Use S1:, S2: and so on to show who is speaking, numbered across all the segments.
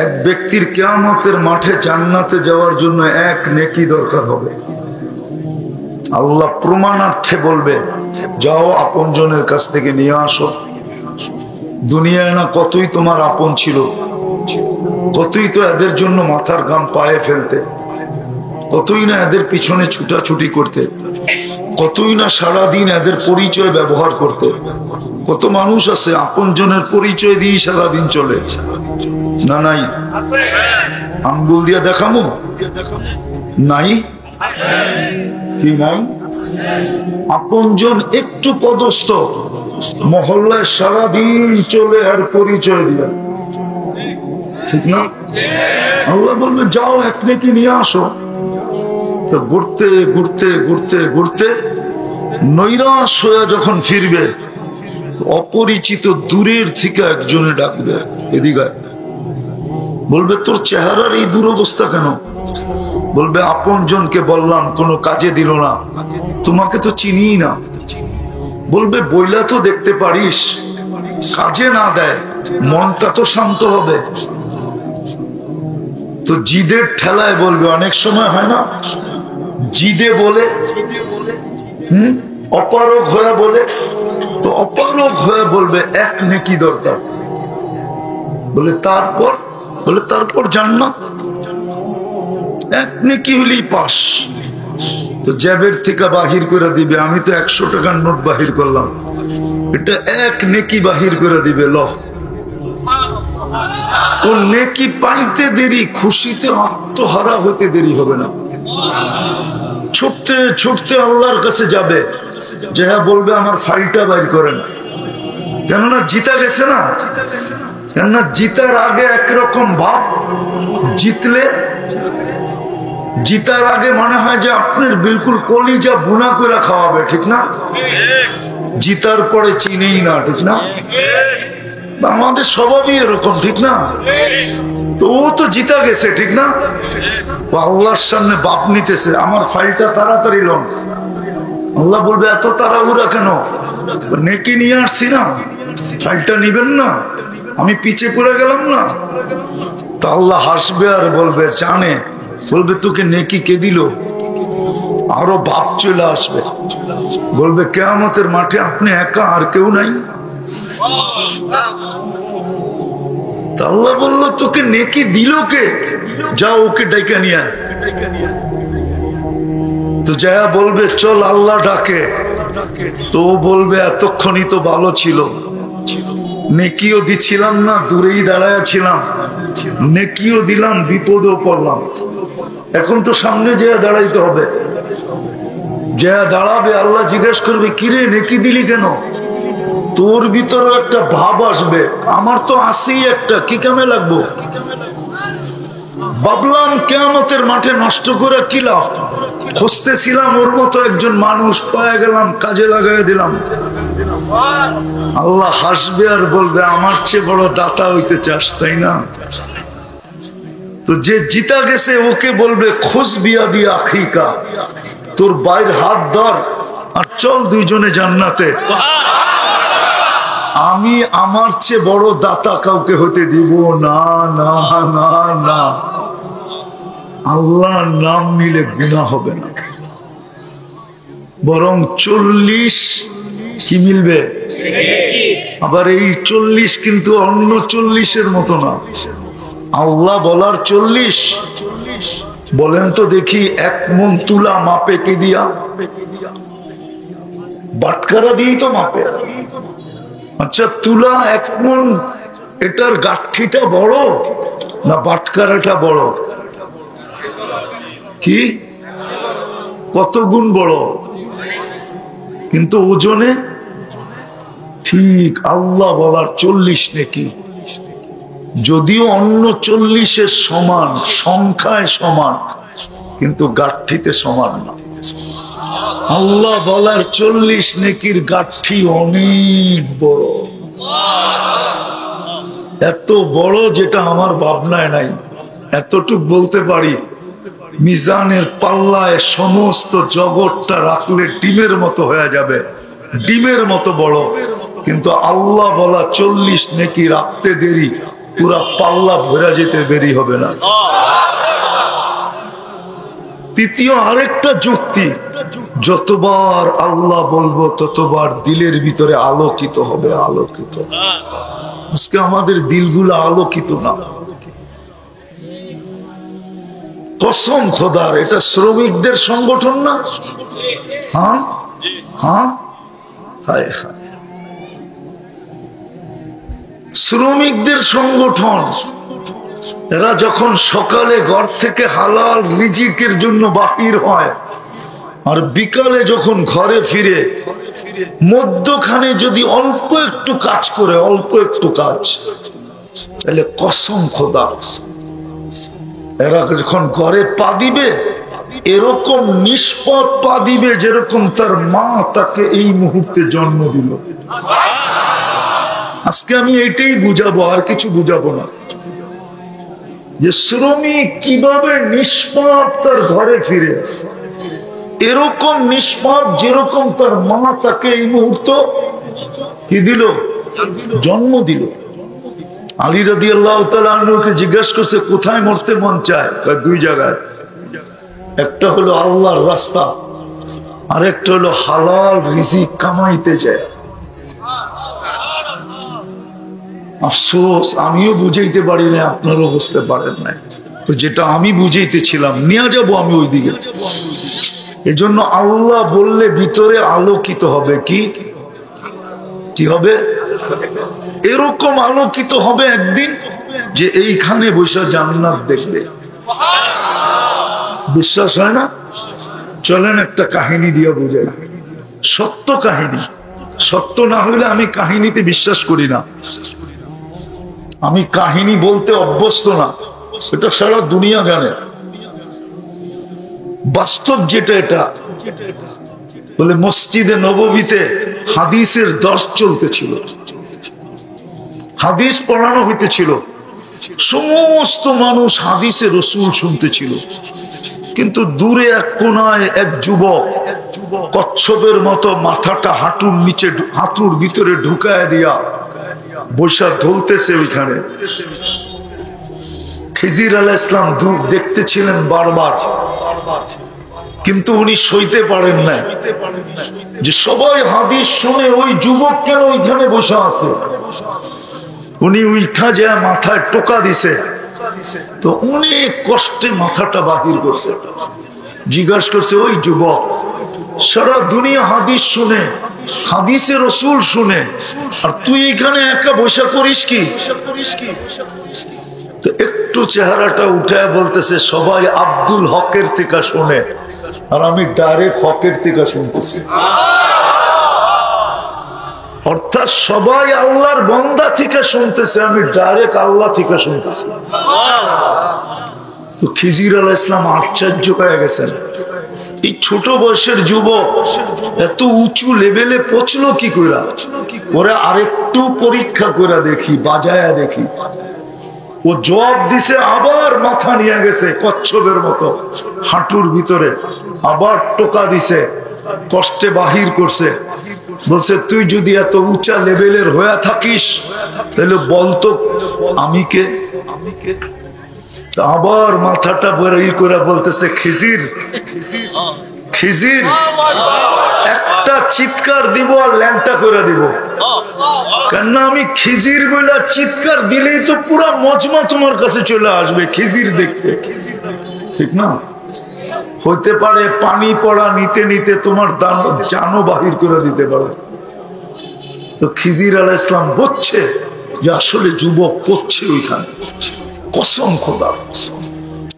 S1: এক ব্যক্তির কিয়ামতের মাঠে জান্নাতে যাওয়ার জন্য এক নেকি দরকার হবে। আল্লাহ প্রমাণার্থে বলবে, যাও আপনজনের কাছ থেকে নিয়ে আসো। দুনিয়ায় না কতই তোমার আপন ছিল, কতই তো এদের জন্য মাথার ঘাম পায়ে ফেলতে, কতই না এদের পিছনে ছুটাছুটি করতে, কতই না সারাদিন এদের পরিচয় ব্যবহার করতে। কত মানুষ আছে আপনজনের পরিচয় দিয়ে সারাদিন চলে। না নাই? আঙ্গুল দিয়া দেখামো? নাই? কি নাই? আপনজন একটু পদস্থ মহল্লায় সারাদিন চলে আর পরিচয় দিয়া, ঠিক না? আল্লাহ বলবে যাও এক নেকি নিয়ে আসো। তো ঘুরতে ঘুরতে ঘুরতে ঘুরতে নৈরাশ হয়ে যখন ফিরবে, অপরিচিত দূরের থেকে একজনে ডাকবে, এদিকে বলবে তোর চেহারার এই দুরবস্থা কেন? বলবে আপনজনকে বললাম কোনো কাজে দিল না, তোমাকে তো চিনি না। বলবে বইলা তো দেখতে পারিস, কাজে না দেয় মনটা তো শান্ত হবে। তো জিদের ঠেলায় বলবে, অনেক সময় হয় না জিদে বলে, অপারগ হয়ে বলে, তো অপারগ হয়ে বলবে এক নেকি দরকার। বলে তারপর? বলে তারপর জান্নাত, এক নেকি হলেই পাস। তো জ্যাবের থেকে বাহির করে দিবে, আমি তো 100 টাকার নোট বাহির করলাম, এটা এক নেকি বাহির করে দিবে। ল ও নেকি পাইতে দেরি, খুশিতে আত্মহারা হতে দেরি হবে না। ছুটতে ছুটতে আল্লাহর কাছে যাবে, যে বলবে আমার ফাইলটা বাইর করেন। কেননা জিতা গেছে না, কেননা জিতার আগে একরকম ভাব, জিতলে জিতার আগে মনে হয় যে আপনার বিলকুল কলিজা বুনা করে খাওয়াবে, ঠিক না? জিতার পরে চিনেই না, ঠিক না? আমাদের স্বভাবই এরকম, ঠিক না? তো ও তো জিতা গেছে, ঠিক না? আল্লাহর সামনে বাপ নিতেছে, আমার ফাইলটা তাড়াতাড়ি লন। আল্লাহ বলবে এত তাড়াহুড়া কেন? নেকি নিয়ে আসছি না, ফাইলটা নিবেন না? আমি পিছে পড়ে গেলাম না? তা আল্লাহ হাসবে আর বলবে, জানে, বলবে তোকে নেকি কে দিল? আরো বাপ চলে আসবে, বলবে কিয়ামতের মাঠে আপনি একা, আর কেউ নাই। আল্লাহ বলল তোকে নেকি দিল কে? যাও ওকে ডাইকা নিয়ে আয়। তো যা বলবে চল আল্লাহ ডাকে, তো বলবে এতক্ষণই তো ভালো ছিল, নেকিও দিছিলাম না, দূরেই দাঁড়ায় ছিলাম, নেকিও দিলাম, বিপদেও পড়লাম, এখন তো সামনে যে দাঁড়াইতে হবে। যা দাঁড়াবে আল্লাহ জিজ্ঞেস করবে, কিরে নেকি দিলি কেন? তোর ভিতরে একটা ভাব আসবে, আমার তো আসেই একটা, কি কামে লাগবো? ভাবলাম কিয়ামতের মাঠে নষ্ট করে কি লাভ, খুঁজতেছিলাম ওর মতো একজন মানুষ, পায়ে গেলাম, কাজে লাগাই দিলাম। আল্লাহ হাসবে আর বলবে আমার চেয়ে বড় দাতা হইতে চাস, তাই না? তো যে জিতা গেছে ওকে বলবে খোঁজ বিয়া দিয়া আখিকা, তোর বাইর হাত ধর আর চল দুইজনে জান্নাতে। আমি আমার চেয়ে বড় দাতা কাউকে হতে দিব না, না না না। আল্লাহর নাম নিলে গুনাহ হবে না, বরং 40 কি মিলবে। আবার এই 40 কিন্তু অন্য 40-এর মতো না, আল্লাহ বলার 40। বলেন তো দেখি, 1 মণ তুলা মাপে কে দিয়া? বাটকারা দিয়েই তো মাপে। আচ্ছা তুলা 1 মণ, এটার গাঠিটা বড় না বাটকারাটা বড়? কি কত গুণ বড়? কিন্তু ওজনে ঠিক আল্লাহ বলার 40 নেকি, যদিও অন্য 40-এর সমান, সংখ্যায় সমান, কিন্তু গাঠিতে সমান না। আল্লাহ বলার 40 নেকির গাঠি অনেক বড়, এত বড় যেটা আমার ভাবনায় নাই। এতটুক বলতে পারি, মিজানের পাল্লায় সমস্ত জগৎটা রাখলে ডিমের মতো হয়ে যাবে, ডিমের মতো বড়। কিন্তু আল্লাহ বলা 40 নেকি রাখতে দেরি, পুরা পাল্লা ভরা যেতে দেরি হবে না। তৃতীয় আরেকটা যুক্তি, যতবার আল্লাহ বলবো ততবার দিলের ভিতরে আলোকিত হবে, আলোকিত। আজকে আমাদের দিলগুলো আলোকিত না। কসম খোদার, এটা শ্রমিকদের সংগঠন না? হ্যাঁ হ্যাঁ, হায় হায়, শ্রমিকদের সংগঠন। এরা যখন সকালে ঘর থেকে হালাল রিজিকের জন্য বাহির হয়, আর বিকালে যখন ঘরে ফিরে মধ্যখানে যদি অল্প একটু কাজ করে, অল্প একটু কাজ, তাহলে কসম খোদা, এরা যখন ঘরে পা দিবে এরকম নিষ্পাপ পা দিবে যেরকম তার মা তাকে এই মুহূর্তে জন্ম দিল। আজকে আমি এটাই বুঝাবো, আর কিছু বুঝাবো না, যে শ্রমিক কিভাবে নিষ্পাপ তার ঘরে ফিরে, এরকম নিষ্পাপ যেরকম তার মা তাকে এই মুহূর্ত কি দিল, জন্ম দিল। আলী রাদিয়াল্লাহু তাআলা আনহুকে জিজ্ঞাসা করছে কোথায় মরতে মন চায়? দুই জায়গায়, একটা হলো আল্লাহর রাস্তা, আর একটা হলো হালাল রিজিক কামাইতে যায়। আফসোস, আমিও বুঝাইতে পারি না, আপনারাও বুঝতে পারেন না। তো যেটা আমি বুঝাইতেছিলাম নিয়ে যাব আমি ওই দিকে। এজন্য আল্লাহ বললে ভিতরে আলোকিত হবে। কি কি হবে? এরকম আলোকিত হবে একদিন যে এইখানে বসে জান্নাত দেখবে। বিশ্বাস হয় না? চলেন একটা কাহিনী দিয়ে বুঝাই, সত্য কাহিনী। সত্য না হইলে আমি কাহিনীতে বিশ্বাস করি না, আমি কাহিনী বলতে অভ্যস্ত না, এটা সারা দুনিয়া জানে। বাস্তব যেটা, এটা বলে মসজিদে নববীতে হাদিসের দর্শ চলতেছিল, হাদিস পড়ানো হইতেছিল, সমস্ত মানুষ হাদিসে রসুল শুনতেছিল। কিন্তু দূরে এক কোনায় এক যুবক কচ্ছপের মতো মাথাটা হাঁটুর নিচে, হাঁটুর ভিতরে ঢুকায় দিয়া বৈশা ঢলতেছে ওইখানে। খিজির আলাইহিস সালাম দূর দেখতেছিলেন বারবার, কিন্তু উনি সইতে পারেন না যে সবাই হাদিস শুনে ওই যুবক কেন ওইখানে বসে আছে। উনি উঠা যায় মাথায় টোকা দিছে, তো অনেক কষ্টে মাথাটা বাহির করছে। জিজ্ঞাসা করছে, ওই যুবক, সারা দুনিয়া হাদিস শুনে, হাদিসে রসুল শুনে, আর তুই এখানে একা বসে করিস কি? তো একটু চেহারাটা উঠায় বলতেছে, সবাই আব্দুল হকের থেকে শুনে, আর আমি ডাইরেক্ট হকের থেকে শুনতেছি। অর্থাৎ সবাই আল্লাহর বান্দা থেকে শুনতেছে, আমি ডাইরেক্ট আল্লাহ থেকে শুনতেছি। তো খিজির আলাইহিস সালাম আশ্চর্য হয়ে গেছেন, এই ছোট বয়সের যুবক এত উঁচু লেভেলে পৌঁছলো কি করে? ওরা আরেকটু পরীক্ষা করে দেখি, বাজায়া দেখি। ও জবাব দিছে, আবার মাথা নিয়ে গেছে কচ্ছপের মতো হাঁটুর ভিতরে, আবার টোকা দিছে, কষ্টে বাহির করছে। বলছে, তুই যদি এত উঁচা লেভেলের হয়ে থাকিস তাহলে বলতো আমি কে? আবার মাথাটা বের করে বলতেছে, খিজির, খিজির, একটা চিৎকার দিব আর ল্যাংটা করে দিব। কেন আমি খিজির বলে চিৎকার দিলেই তো পুরা মজমা তোমার কাছে চলে আসবে খিজির দেখতে, ঠিক না? হইতে পারে পানি পড়া নিতে নিতে তোমার জানও বাহির করে দিতে পারে। তো খিজির আলাইহিস সালাম বলছে যে আসলে যুবক পড়ছে ওইখানে। কসম খোদা,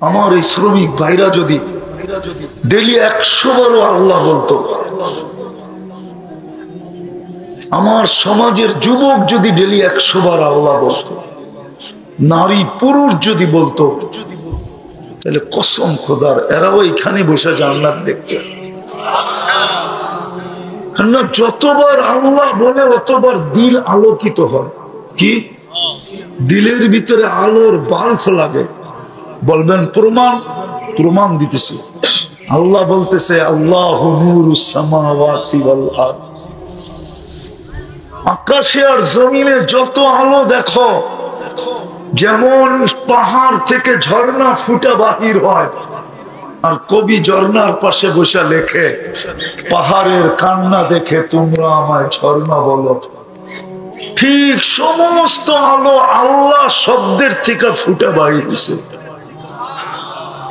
S1: আমার এই শ্রমিক ভাইরা যদি ডেলি 100 বারও আল্লাহ বলতো, আমার সমাজের যুবক যদি ডেলি 100 বার আল্লাহ বলতো, নারী পুরুষ যদি বলতো, তাহলে কসম খোদার এরাও এখানে বসে জান্নাত দেখতে। কেননা যতবার আল্লাহ বলে অতবার দিল আলোকিত হয়। কি? দিলের ভিতরে আলোর বাল্ব লাগে। বলবেন প্রমাণ? প্রমাণ দিতেছে। আল্লাহ বলতেছে, আল্লাহু নূরুস সামাওয়াতি ওয়াল আরদ, আকাশে আর জমিনে যত আলো দেখো, যেমন পাহাড় থেকে ঝর্ণা ফুটা বাহির হয়, আর কবি ঝর্ণার পাশে বসে লেখে, পাহাড়ের কান্না দেখে তোমরা আমায় ঝর্ণা বলো। ঠিক সমস্ত আলো আল্লাহ শব্দের থেকে ফুটা বাহির হয়েছে।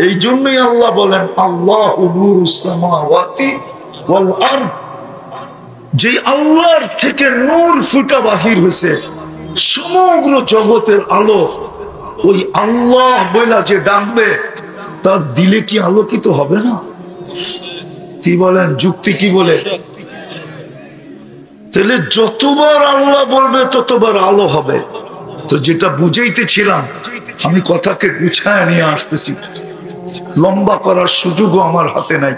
S1: এই জন্যই আল্লাহ বলেন আল্লাহু নূরুস সামাওয়াতি ওয়াল আরদ, যে আল্লাহর থেকে নূর ফুটা বাহির হয়েছে, সমগ্র জগতের আলো ওই আল্লাহ বইলা যে ডাকবে তার দিলে কি আলোকিত হবে না? কি বলেন, যুক্তি কি বলে? তাহলে যতবার আল্লাহ বলবে ততবার আলো হবে। তো যেটা বুঝাইতেছিলাম, আমি কথাকে গুছায় নিয়ে আসতেছি, লম্বা করার সুযোগও আমার হাতে নাই।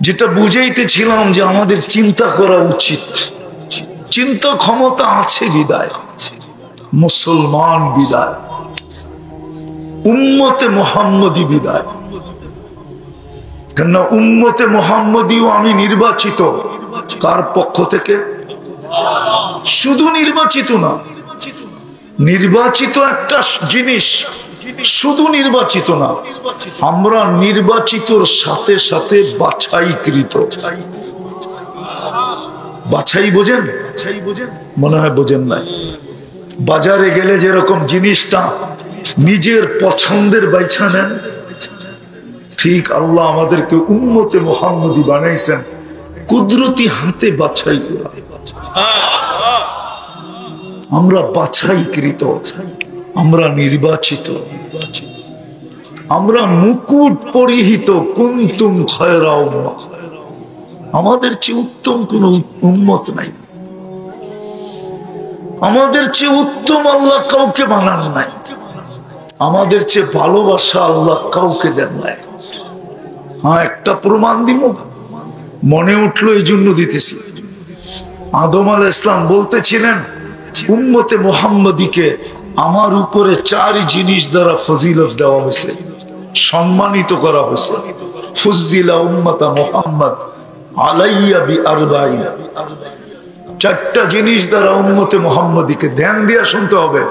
S1: যেটা বুঝাইতেছিলাম যে আমাদের চিন্তা করা উচিত, চিন্তা ক্ষমতা আছে বিদায়, মুসলমান বিদায়, উম্মতে মুহাম্মদী বিদায়। কেননা উম্মতে মুহাম্মদীও আমি নির্বাচিত। কার পক্ষ থেকে? শুধু নির্বাচিত না, নির্বাচিত একটা জিনিস, শুধু নির্বাচিত না, আমরা নির্বাচিতর সাথে সাথে বাছাইকৃত। বাছাই বোঝেন? মনে হয় বোঝেন নাই। বাজারে গেলে যেরকম জিনিসটা নিজের পছন্দের বাইছা নেন, ঠিক আল্লাহ আমাদেরকে উম্মতে মুহাম্মদী বানাইছেন কুদরতি হাতে বাছাই করা। আমরা বাছাইকৃত, আমরা নির্বাচিত, আমরা মুকুট পরিহিত। কুনতুম খায়রা উম্মাহ, আমাদের চেয়ে উত্তম কোন উম্মত নাই, আমাদের চেয়ে উত্তম আল্লাহ কাউকে বানান নাই, আমাদের চেয়ে ভালোবাসা আল্লাহ কাউকে দেন নাই। হ্যাঁ, একটা প্রমাণ দিব, মনে উঠলো এই জন্য দিতেছি। আদম আলাইহিস ইসলাম বলতেছিলেন উম্মতে মুহাম্মদীকে আমার উপরে 4 জিনিস দ্বারা ফজিলত দেওয়া হয়েছে, সম্মানিত করা হয়েছে। ফুজ্জিলা উম্মাতা মুহাম্মদ আলাইয়া বিআরবাইন, 4টা জিনিস দ্বারা উম্মতে মুহাম্মদীকে, ধ্যান দিয়ে শুনতে হবে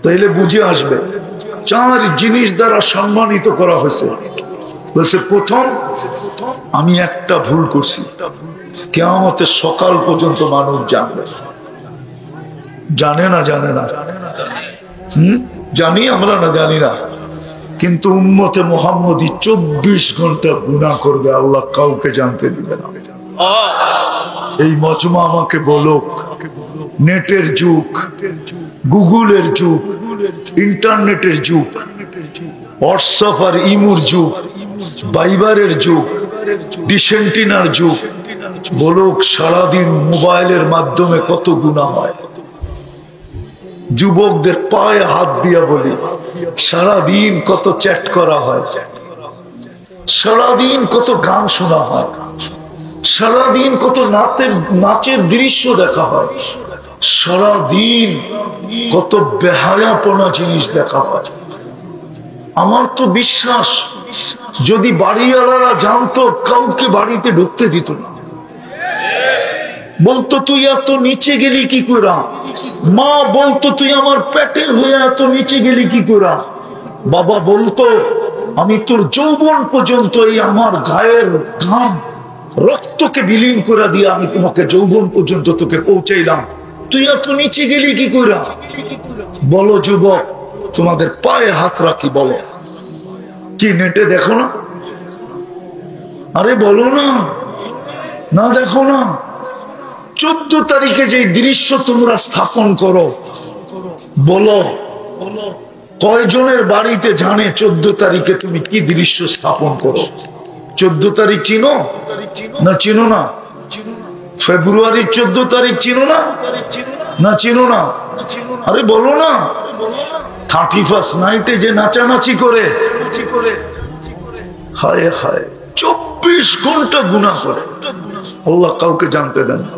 S1: তাইলে বুঝে আসবে। 4 জিনিস দ্বারা সম্মানিত করা হয়েছে। বলছে প্রথম, আমি একটা ভুল করছি, কিয়ামতের সকাল পর্যন্ত মানুষ জানবে। জানে না? জানে না? জানি আমরা, না জানি না, কিন্তু উম্মতে মুহাম্মদী 24 ঘন্টা গুনাহ করবে, আল্লাহ কাউকে জানতে দিবে না। এই মজমা আমাকে বলুক, নেটের যুগ, গুগলের যুগ, ইন্টারনেটের যুগ, হোয়াটসঅ্যাপ আর ইমুর যুগ, ভাইবারের যুগ, ডিসেন্টিনার যুগ, বলুক সারাদিন মোবাইলের মাধ্যমে কত গুনাহ হয়। যুবকদের পায়ে হাত দিয়া বলি, সারাদিন কত চ্যাট করা হয়, সারাদিন কত গান শোনা হয়, সারাদিন কত নাচের দৃশ্য দেখা হয়, সারাদিন কত বেহায়াপনা জিনিস দেখা হয়। আমার তো বিশ্বাস যদি বাড়িওয়ালারা জানতো, কাউকে বাড়িতে ঢুকতে দিত না। বলতো তুই এত নিচে গেলি কি করে, মা বলতো তুই আমার পেটের হয়ে এত নিচে গেলি কি করে, বাবা বলতো আমি তোর যৌবন পর্যন্ত এই আমার গায়ের ঘাম রক্তকে বিলীন করে দিয়ে আমি তোমাকে যৌবন পর্যন্ত তোকে পৌঁছাইলাম, তুই এত নিচে গেলি কি করে? বলো যুবক, তোমাদের পায়ে হাত রাখি, বলো। কি নেটে দেখো না? আরে বলো না, না দেখো না? 14 তারিখে যে দৃশ্য তোমরা স্থাপন করো, বলো কয়জনের বাড়িতে জানে 14 তারিখে তুমি কি দৃশ্য স্থাপন করো? 14 তারিখ চিনো না? চিনো না? ফেব্রুয়ারির 14 তারিখ চিনো না? না চিনো না? আরে বলো না। 31st নাইটে যে নাচানাচি করে, হায় হায় 24 ঘন্টা গুনাহ করে, আল্লাহ কাউকে জানতে দেন না।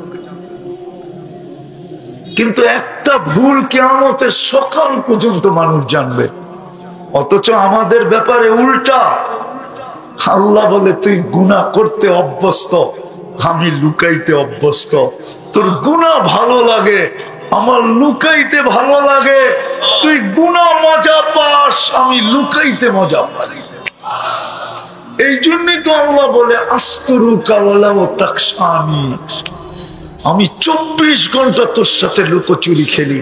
S1: কিন্তু একটা ভুল কিয়ামতের সকাল পর্যন্ত মানুষ জানবে, অথচ আমাদের ব্যাপারে উল্টা। আল্লাহ বলে তুই গুনাহ করতে অভ্যস্ত, আমি লুকাইতে অভ্যস্ত। তোর গুনাহ ভালো লাগে, আমার লুকাইতে ভালো লাগে, তুই গুনাহ মজা পাস, আমি লুকাইতে মজা পাই। এই জন্যই তো আল্লাহ বলে আস্তুরুকা ওয়ালাউ তাকশানি, আমি 24 ঘন্টা তোর সাথে লুকোচুরি খেলি,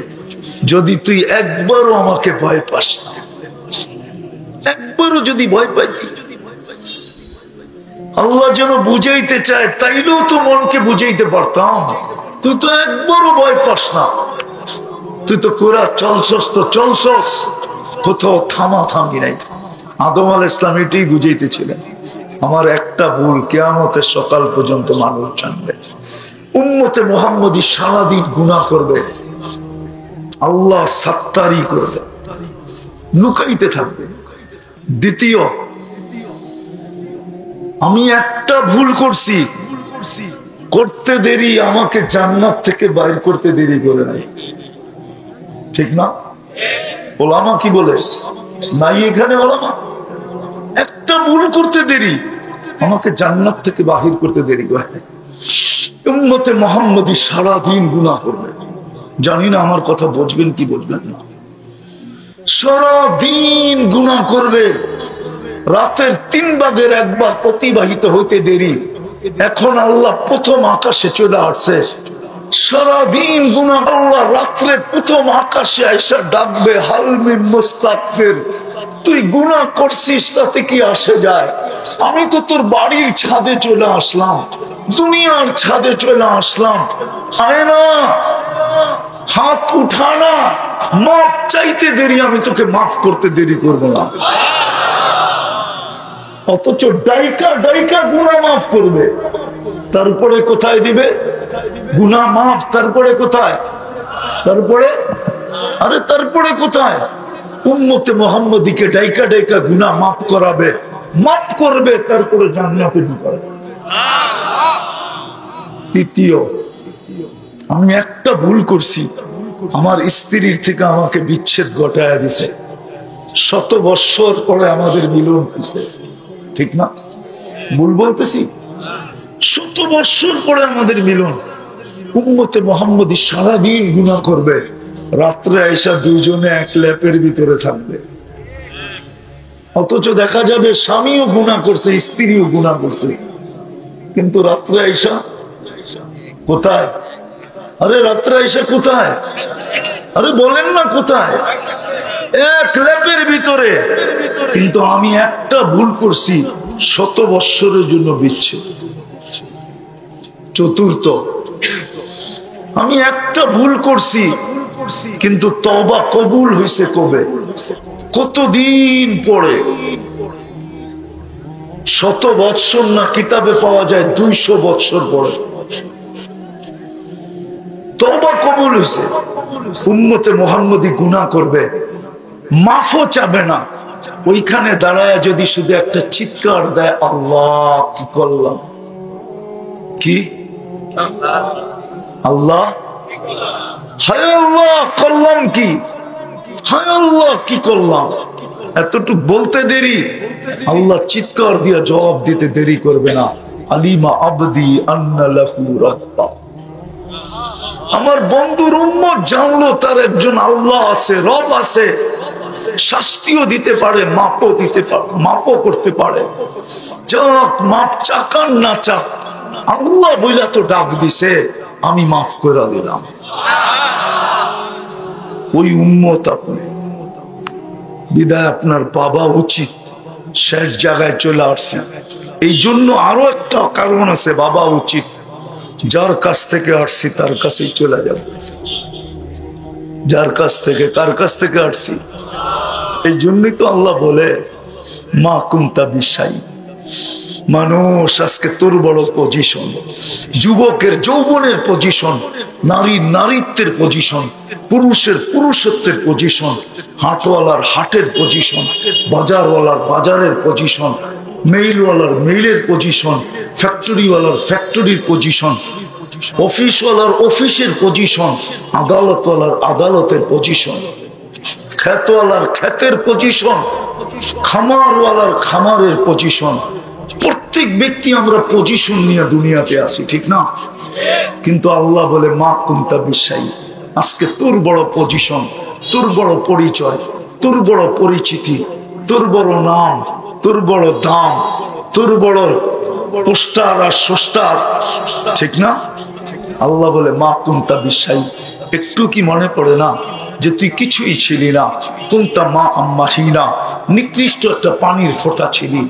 S1: যদি তুই একবারও আমাকে ভয় পাস না, একবারও যদি ভয় পাইতি। আল্লাহ যেন বুঝাইতে চায়, তাইলেও তো মনকে বুঝাইতে পারতাম, তুই তো একবারও ভয় পাস না, তুই তো পুরা চলছস, তো চলছস, কোথাও থামা থামি নাই। আদম আলাইহিস সালাম এটাই বুঝাইতেছিলেন, আমার একটা ভুল কিয়ামতের সকাল পর্যন্ত মানুষ জানবে। উম্মতে মুহাম্মদী সারাদিন গুনাহ করবে, আল্লাহ সাত্তারি করবে, লুকাইতে থাকবে। দ্বিতীয়, আমি একটা ভুল করছি, করতে দেরি আমাকে জান্নাত থেকে বাইর করতে দেরি করে নাই, ঠিক না? ওলামা কি বলে নাই এখানে? ওলামা একটা ভুল করতে দেরি আমাকে জান্নাত থেকে বাহির করতে দেরি করে। উম্মতে মুহাম্মদী সারাদিন গুনাহ করবে, জানি না আমার কথা বুঝবেন কি বুঝবেন না। সারাদিন গুনাহ করবে, রাতের 3 ভাগের 1 ভাগ অতিবাহিত হইতে দেরি, এখন আল্লাহ প্রথম আকাশে চলে আসছে, সারাদিন গুনাহ। আল্লাহ রাত্রে প্রথম আকাশে আইসা ডাকবে, হাল মিন মুস্তাগফির, তুই গুনাহ করছিস তাতে কি আসে যায়? আমি তো তোর বাড়ির ছাদে চলে আসলাম, দুনিয়ার ছাদে চলে আসলাম, আয় না, হাত উঠানা, মাফ চাইতে দেরি, আমি তোকে মাফ করতে দেরি করবো না। অথচ ডাইকা ডাইকা গুনাহ মাফ করবে, তারপরে কোথায় দিবে গুনাহ মাফ? তারপরে কোথায়? তারপরে আরে তারপরে কোথায়? উম্মতে মুহাম্মদীকে ডাইকা ডাইকা গুনাহ মাফ করাবে, মাফ করবে, তারপরে জান্নাতে ঢুকাবে। তৃতীয়, আমি একটা ভুল করছি, আমার স্ত্রীর থেকে আমাকে বিচ্ছেদ ঘটায়া দিছে, 100 বৎসর পরে আমাদের মিলন হয়েছে, ঠিক না? ভুল বলতেছি? 100 বৎসর পরে আমাদের মিলন। উম্মতে মুহাম্মদী সারাদিন গুনাহ করবে, রাত্রে আইসা দুইজনে এক ল্যাপের ভিতরে থাকবে, অথচ দেখা যাবে স্বামীও গুনাহ করছে, স্ত্রীও গুনাহ করছে, কিন্তু রাত্রে আইসা কোথায়? আরে রাত্রে আইসা কোথায়? আরে বলেন না কোথায়? এক ল্যাপের ভিতরে। কিন্তু আমি একটা ভুল করছি, 100 বৎসরের জন্য বিচ্ছেদ। চতুর্থ, আমি একটা ভুল করছি, কিন্তু তওবা কবুল হয়েছে কবে? কতদিন পরে? 100 বৎসর না, কিতাবে পাওয়া যায় 200 বৎসর পরে তওবা কবুল হয়েছে। উম্মতে মুহাম্মদী গুনাহ করবে, মাফও চাবে না, ওইখানে দাঁড়ায় যদি শুধু একটা চিৎকার দেয়, আল্লাহ কি করলাম, কি আল্লাহ, হায় আল্লাহ করলাম কি, হায় আল্লাহ কি করলাম, এতটুকু বলতে দেরি, আল্লাহ চিৎকার দিয়ে জবাব দিতে দেরি করবে না। আলিমা আবদি আন্না লাহু রাব্বা, আমার বন্ধুর উম্মত জানলো তার একজন আল্লাহ আছে, রব আছে, শাস্তিও দিতে পারে, মাপও দিতে পারে, মাপও করতে পারে। যাক, মাপ চাকান না চাক, আল্লাহ বইলা তো ডাক দিছে, আমি মাফ করে দিলাম। ওই উম্মত আপনি, বিদায় আপনার পাবা উচিত, শেষ জায়গায় চলে আসছে। এই জন্য আরো একটা কারণ আছে, বাবা উচিত, যার কাছ থেকে আসছি তার কাছেই চলে যাবে। যার কাছ থেকে, কার কাছ থেকে আসছি? এই জন্যই তো আল্লাহ বলে মা কুনতা বিশাই। মানুষ আজকে তোর বড় পজিশন, যুবকের যৌবনের পজিশন, নারীর নারীত্বের পজিশন, পুরুষের পুরুষত্বের পজিশন, হাটওয়ালার হাটের পজিশন, বাজারওয়ালার বাজারের পজিশন, মেইলওয়ালার মেইলের পজিশন, ফ্যাক্টরিওয়ালার ফ্যাক্টরির পজিশন, অফিসওয়ালার অফিসের পজিশন, আদালতওয়ালার আদালতের পজিশন, ক্ষেতওয়ালার ক্ষেতের পজিশন, খামারওয়ালার খামারের পজিশন। প্রত্যেক ব্যক্তি আমরা পজিশন নিয়ে দুনিয়াতে আসি, ঠিক না? কিন্তু আল্লাহ বলে মা কুনতা বিশাই, আজকে তোর বড় পজিশন, তোর বড় পরিচয়, তোর বড় পরিচিতি, তোর বড় নাম, তোর বড় দাম, তোর বড় পোস্টার আর সোস্টার, ঠিক না? আল্লাহ বলে মা কুনতা বিশাই, একটু কি মনে পড়ে না যে তুই কিছুই ছিলি না? কুনতা মা আম্মাহিনা, নিকৃষ্ট একটা পানির ফোঁটা ছিলি।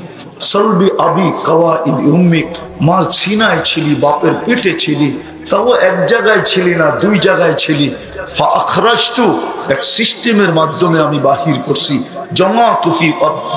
S1: সলবি আবি কাওয়া ইবি উম্মিক, মা সিনায় ছিলি, বাপের পেটে ছিলি, তাও এক জায়গায় ছিলি না, দুই জায়গায় ছিলি। ফাখরাজতু, এক সিস্টেমের মাধ্যমে আমি বাহির করছি। জামাতু ফি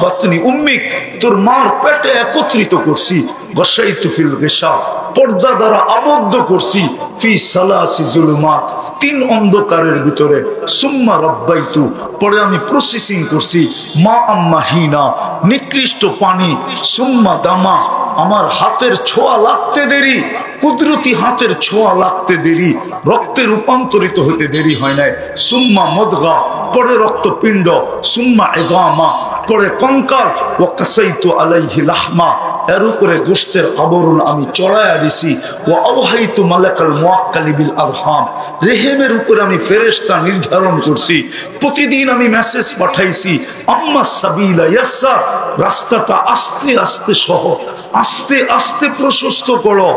S1: বাতনি উম্মিক, তোর মার পেটে একত্রিত করছি। গাশাইতু ফিল গিশা, পর্দা দ্বারা আবদ্ধ করছি। ফি সালাসি জুলুমাত, তিন অন্ধকারের ভিতরে। সুম্মা রাব্বাইতু, পরে আমি প্রসেসিং করছি। মা আম্মাহিনা, নিকৃষ্ট পানি। সুম্মা দামা, আমার হাতের ছোঁয়া লাগতে দেরি, কুদরতি হাতের ছোঁয়া লাগতে দেরি, রক্তে রূপান্তরিত হতে দেরি হয় নাই। সুম্মা মদগা, পরে রক্তপিণ্ড। সুম্মা ইদামা, পরে কঙ্কাল। ওয়া কাসাইতু আলাইহি লাহমা, এর উপরে গোশতের আবরণ আমি চড়াইয়া দিছি। ওয়া আওহাইতু মালাকাল মুআক্কালি বিল আরহাম, রেহেমের উপরে আমি ফেরেশতা নির্ধারণ করছি। প্রতিদিন আমি মেসেজ পাঠাইছি, আম্মা সাবিলা ইয়াসসার, রাস্তাটা আস্তে আস্তে সহজ, আস্তে আস্তে প্রশস্ত করো।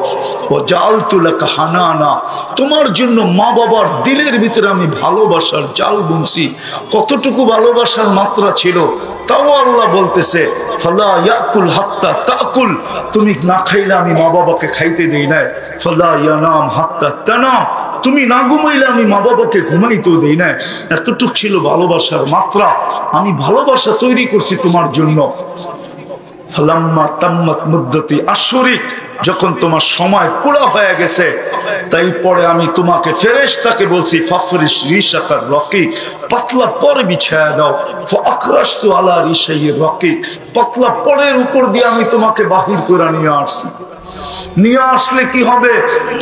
S1: ওয়া জাআলতু লাকা হানানা, তোমার জন্য মা বাবার দিলের ভিতরে আমি ভালোবাসার জাল বুনছি। কতটুকু ভালোবাসার মাত্রা ছিল, তাও আল্লাহ বলতেছে ফালা ইয়াকুল হাত্তা তাকুল, তুমি না খাইলে আমি মা বাবাকে খাইতে দেই না। ফালা ইয়ানাম হাত্তা তানাম, তুমি না ঘুমাইলে আমি মা বাবাকে ঘুমাইতেও দেই না। এতটুকু ছিল ভালোবাসার মাত্রা। আমি ভালোবাসা তৈরি করছি তোমার জন্য। ফালাম্মা তাম্মাত মুদ্দাতি আশরিক, যখন তোমার সময় পুরো হয়ে গেছে, তাই পরে আমি তোমাকে ফেরেশতাকে বলছি ফাফরিশ রিশাকার রকিক, পাতলা পরে বিছায়া দাও। ফাকরাশতু আলা রিশাইর রকিক, পাতলা পরের উপর দিয়ে আমি তোমাকে বাহির করে নিয়ে আসছি। নিয়ে আসলে কি হবে?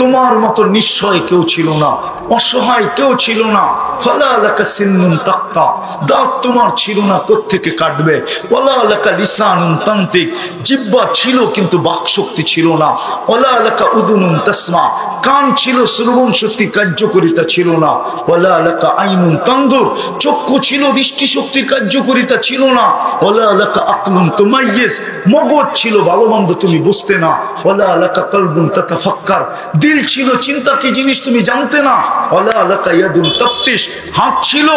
S1: তোমার মতো নিশ্চয় কেউ ছিল না, অসহায় কেউ ছিল না। ফালা লাকা সিন্নুন তাক্তা, দাঁত তোমার ছিল না, কোত্থেকে কাটবে? ওয়ালা লাকা লিসানুন তান্তিক, জিহ্বা ছিল কিন্তু বাকশক্তি ছিল না। ওয়ালা লাকা উদুনুন তাসমা, কান ছিল, শ্রবণ শক্তি কার্যকারিতা ছিল না। ওয়ালা লাকা আইনুন তানদুর, চক্ষু ছিল, দৃষ্টি শক্তির কার্যকারিতা ছিল না। ওয়ালা লাকা আকলুন তুমাইয়িজ, মগজ ছিল, ভালো মন্দ তুমি বুঝতে না। ওয়ালা লাকা কলবুন তাতাফাক্কার, দিল ছিল, চিন্তা কি জিনিস তুমি জানতে না। ওয়ালা লাকা ইয়াদুন তাফতিশ, হাত ছিল,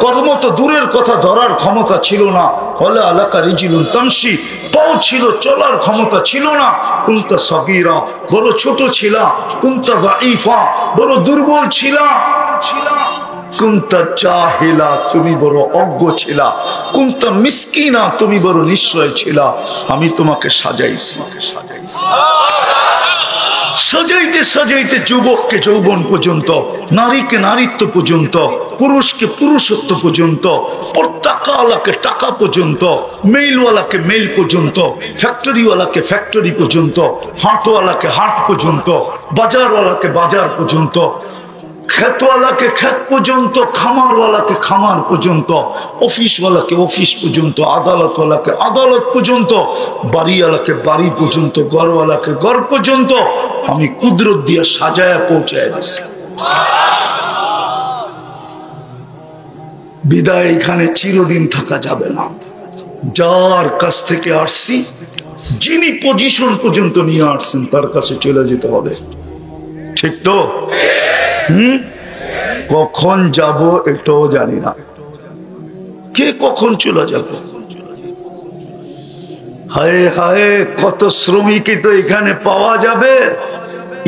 S1: কর্ম তো দূরের কথা, ধরার ক্ষমতা ছিল না। ওয়ালা লাকা রিজলুন তামশি, পাও ছিল, চলার ক্ষমতা ছিল না। কুনতা সগীরা, বড় ছোট ছিলা। কুনতা দাঈফা, বড় দুর্বল ছিলা। কুনতা জাহিলা, তুমি বড় অজ্ঞ ছিলা। কুনতা মিসকিনা, তুমি বড় নিশ্চয় ছিলা। আমি তোমাকে সাজাইছি। সাজাইতে সাজাইতে যুবককে যৌবন পর্যন্ত, নারীকে নারীত্ব পর্যন্ত, পুরুষকে পুরুষত্ব পর্যন্ত, টাকাওয়ালাকে টাকা পর্যন্ত, মেইলওয়ালাকে মেইল পর্যন্ত, ফ্যাক্টরিওয়ালাকে ফ্যাক্টরি পর্যন্ত, হাটওয়ালাকে হাট পর্যন্ত, বাজারওয়ালাকে বাজার পর্যন্ত, খেতওয়ালাকে খেত পর্যন্ত, খামারওয়ালাকে খামার পর্যন্ত, অফিসওয়ালাকে অফিস পর্যন্ত, আদালতওয়ালাকে আদালত পর্যন্ত, বাড়িওয়ালাকে বাড়ি পর্যন্ত, ঘরওয়ালাকে ঘর পর্যন্ত আমি কুদরত দিয়ে সাজায়া পৌঁছায় দিছি। বিদায় এখানে চিরদিন থাকা যাবে না। যার কাছ থেকে আসছি, যিনি পজিশন পর্যন্ত নিয়ে আসছেন, তার কাছে চলে যেতে হবে। ঠিক তো? কখন যাব এটাও জানি না, কে কখন চলে যাবে। হায় হায়, কত শ্রমিকই তো এখানে পাওয়া যাবে,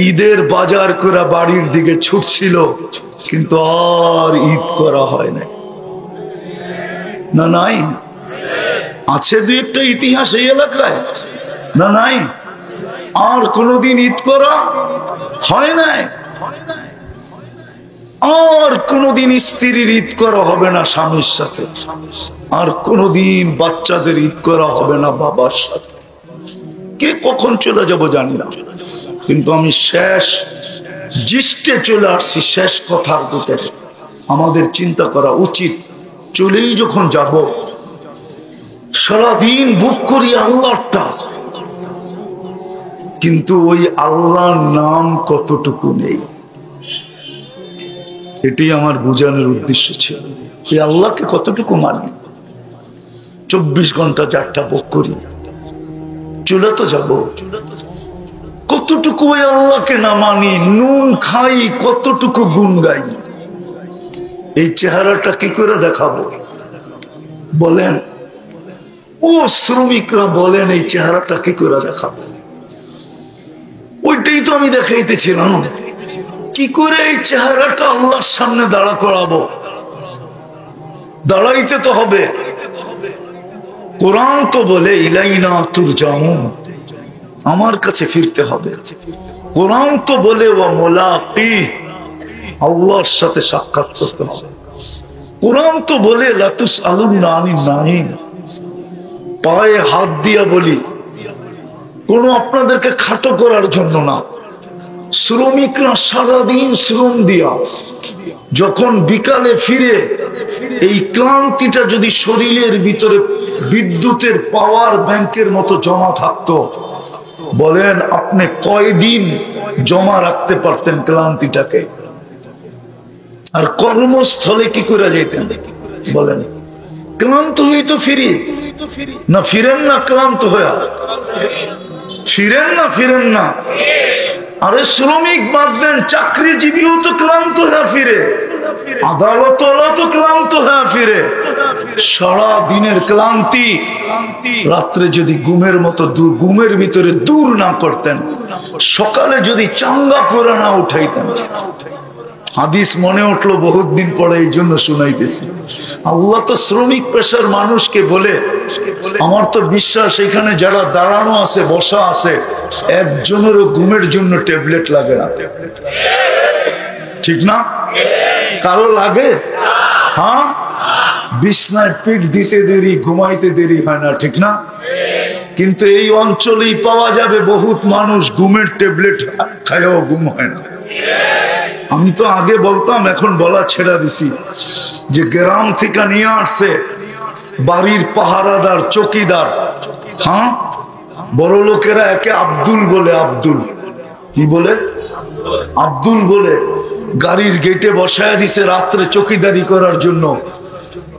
S1: ঈদের বাজার করা বাড়ির দিকে ছুটছিল, কিন্তু আর ঈদ করা হয় না। না নাই? আছে দুই একটা ইতিহাস এই এলাকায়, না নাই? আর কোনদিন ঈদ করা হয় নাই। আর কোনদিন স্ত্রীর ঈদ করা হবে না স্বামীর সাথে, আর কোনদিন বাচ্চাদের ঈদ করা হবে না বাবার সাথে। কে কখন চলে যাব জানি না, কিন্তু আমি শেষ জিষ্টে চলে আসছি। শেষ কথার ভিতরে আমাদের চিন্তা করা উচিত, চলেই যখন যাব, সারাদিন বুক করি আল্লাহটা, কিন্তু ওই আল্লাহর নাম কতটুকু নেই। এটাই আমার বোঝানোর উদ্দেশ্য ছিল। এই আল্লাহকে কতটুকু মানি? 24 ঘন্টা যারটা ভোগ করি, চলে তো যাবো। কতটুকু ওই আল্লাহকে না মানি, নুন খাই, কতটুকু গুণ গাই। এই চেহারাটা কি করে দেখাবো বলেন? ও শ্রমিকরা বলেন এই চেহারাটা কি করে দেখাবো? ওইটাই তো আমি দেখাইতেছিলাম। কি করে এই চেহারাটা আল্লাহর সামনে দাঁড়া করাবো? দাঁড়াইতে তো হবে। কোরআন তো বলে ইলাইনা তুরজাউন, আমার কাছে ফিরতে হবে। কোরআন তো বলে ওয়া মুলাকি, আল্লাহর সাথে সাক্ষাৎ করতে হবে। কোরআন তো বলে লা তুসআলুনা আনিন নাঈম, পায়ে হাত দিয়া বলি, কোনো আপনাদেরকে খাটো করার জন্য না। শ্রমিকরা সারাদিন শ্রম দিয়া যখন বিকালে ফিরে, এই ক্লান্তিটা যদি শরীরের ভিতরে বিদ্যুতের পাওয়ার ব্যাংকের মতো জমা থাকতো, বলেন আপনি কয়দিন জমা রাখতে পারতেন ক্লান্তিটাকে? আর কর্মস্থলে কি করে যেতেন বলেন? ক্লান্ত হয়ে তো ফিরি না, ফিরেন না ক্লান্ত হয়ে? ফিরেন না, ফিরেন না। আরে শ্রমিক বাদ দেন, চাকরিজীবীও তো ক্লান্ত হয়ে ফিরে, আদালত তো ক্লান্ত হয়ে ফিরে। সারা দিনের ক্লান্তি রাত্রে যদি ঘুমের মতো ঘুমের ভিতরে দূর না করতেন, সকালে যদি চাঙ্গা করে না উঠাইতেন। হাদিস মনে উঠলো বহুত দিন পরে, এই জন্য শুনাইতেছি। আল্লাহ তো শ্রমিক পেশার মানুষকে বলে, আমার তো বিশ্বাস এখানে যারা দাঁড়ানো আছে, বসা আছে, একজনেরও ঘুমের জন্য ট্যাবলেট লাগে না, ঠিক না? কারো লাগে? হ্যাঁ, বিছনায় পিঠ দিতে দেরি, ঘুমাইতে দেরি হয় না, ঠিক না? কিন্তু এই অঞ্চলেই পাওয়া যাবে বহুত মানুষ ঘুমের ট্যাবলেট খায়ও ঘুম হয় না। আমি তো আগে বলতাম, এখন বলা ছেড়ে দিছি, যে গ্রাম থেকে নিয়ে আসছে বাড়ির পাহারাদার, চৌকিদার। হ্যাঁ, বড় লোকেরা একে আব্দুল বলে। আব্দুল কি বলে? আব্দুল বলে। গাড়ির গেটে বসায় দিছে রাত্রে চৌকিদারি করার জন্য।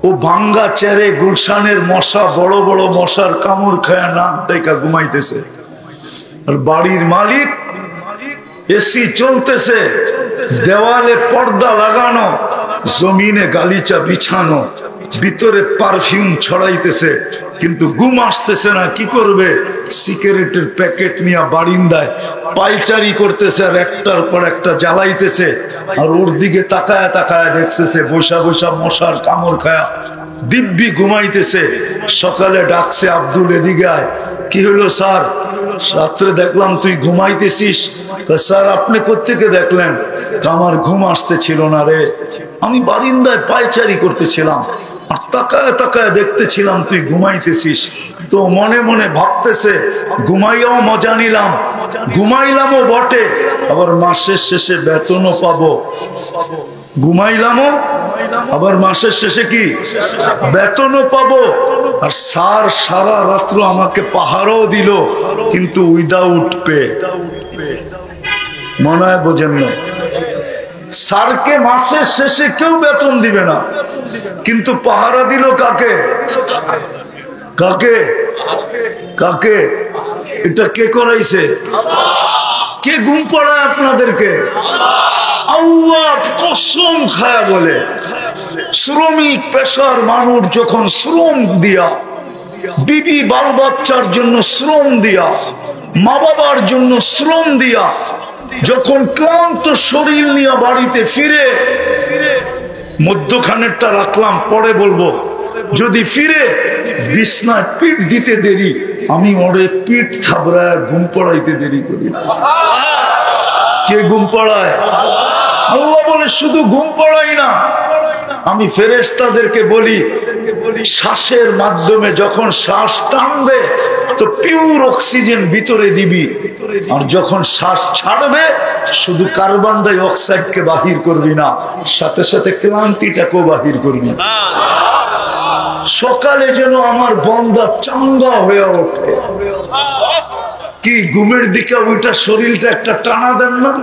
S1: ও ভাঙ্গা চেরে গুলশানের মশা, বড় বড় মশার কামড় খায় নাক ডাইকা ঘুমাইতেছে। আর বাড়ির মালিক, এসি চলতেছে, দেওয়ালে পর্দা লাগানো, জমিনে গালিচা বিছানো, ভিতরে পারফিউম ছড়াইতেছে, কিন্তু ঘুম আসতেছে না। কি করবে? সিগারেটের প্যাকেট নিয়ে বারিন্দায় পাইচারি করতেছে, আর একটার পর একটা জ্বালাইতেছে। আর ওর দিকে তাকায় তাকায় দেখতেছে বৈশা বৈশা মশার কামড় খায়া দিব্যি ঘুমাইতেছে। সকালে ডাকছে, আব্দুল এদিকে আয়। কি হলো স্যার? রাত্রে দেখলাম তুই ঘুমাইতেছিস। স্যার আপনি কোত্থেকে দেখলেন? আমার ঘুম আসতেছিল না রে, আমি বারিন্দায় পায়চারি করতেছিলাম, আর তাকায় তাকায় দেখতেছিলাম তুই ঘুমাইতেছিস। তো মনে মনে ভাবতেছে ঘুমাইয়াও মজা নিলাম, ঘুমাইলামও বটে, আবার মাসের শেষে বেতনও পাবো। ঘুমাইলামও, আবার মাসের শেষে কি বেতনও পাবো। আর স্যার সারা রাত্র আমাকে পাহারাও দিল, কিন্তু উইদাউট পে। মনে হয় বোঝেন না? স্যারকে মাসের শেষে কেউ বেতন দিবে না, কিন্তু পাহারা দিল কাকে? কাকে? কাকে? এটা কে করাইছে? কে ঘুম পড়ায় আপনাদেরকে? আল্লাহ কসম খায়া বলে, শ্রমিক পেশার মানুষ যখন শ্রম দিয়া, বিবি বাল বাচ্চার জন্য শ্রম দিয়া, মা বাবার জন্য শ্রম দিয়া, যখন ক্লান্ত শরীর নিয়ে বাড়িতে ফিরে, মধ্যখানেরটা রাখলাম পরে বলবো, যদি ফিরে বিছনায় পিঠ দিতে দেরি, আমি ওরে পিঠ থাবড়ায় ঘুম পড়াইতে দেরি করি। কে ঘুম পড়ায়? আল্লাহ বলে শুধু ঘুম পড়াই না, আমি ফেরেশতাদেরকে বলি শ্বাসের মাধ্যমে যখন শ্বাস টানবে তো পিওর অক্সিজেন ভিতরে দিবি, আর যখন শ্বাস ছাড়বে শুধু কার্বন ডাই অক্সাইডকে বাহির করবি না, সাথে সাথে ক্লান্তিটাকেও বাহির করবি। সকালে যেন আমার বান্দা চাঙ্গা হয়ে ওঠে। কি ঘুমের দিকে ওইটা শরীরটা একটা টানা দেন না,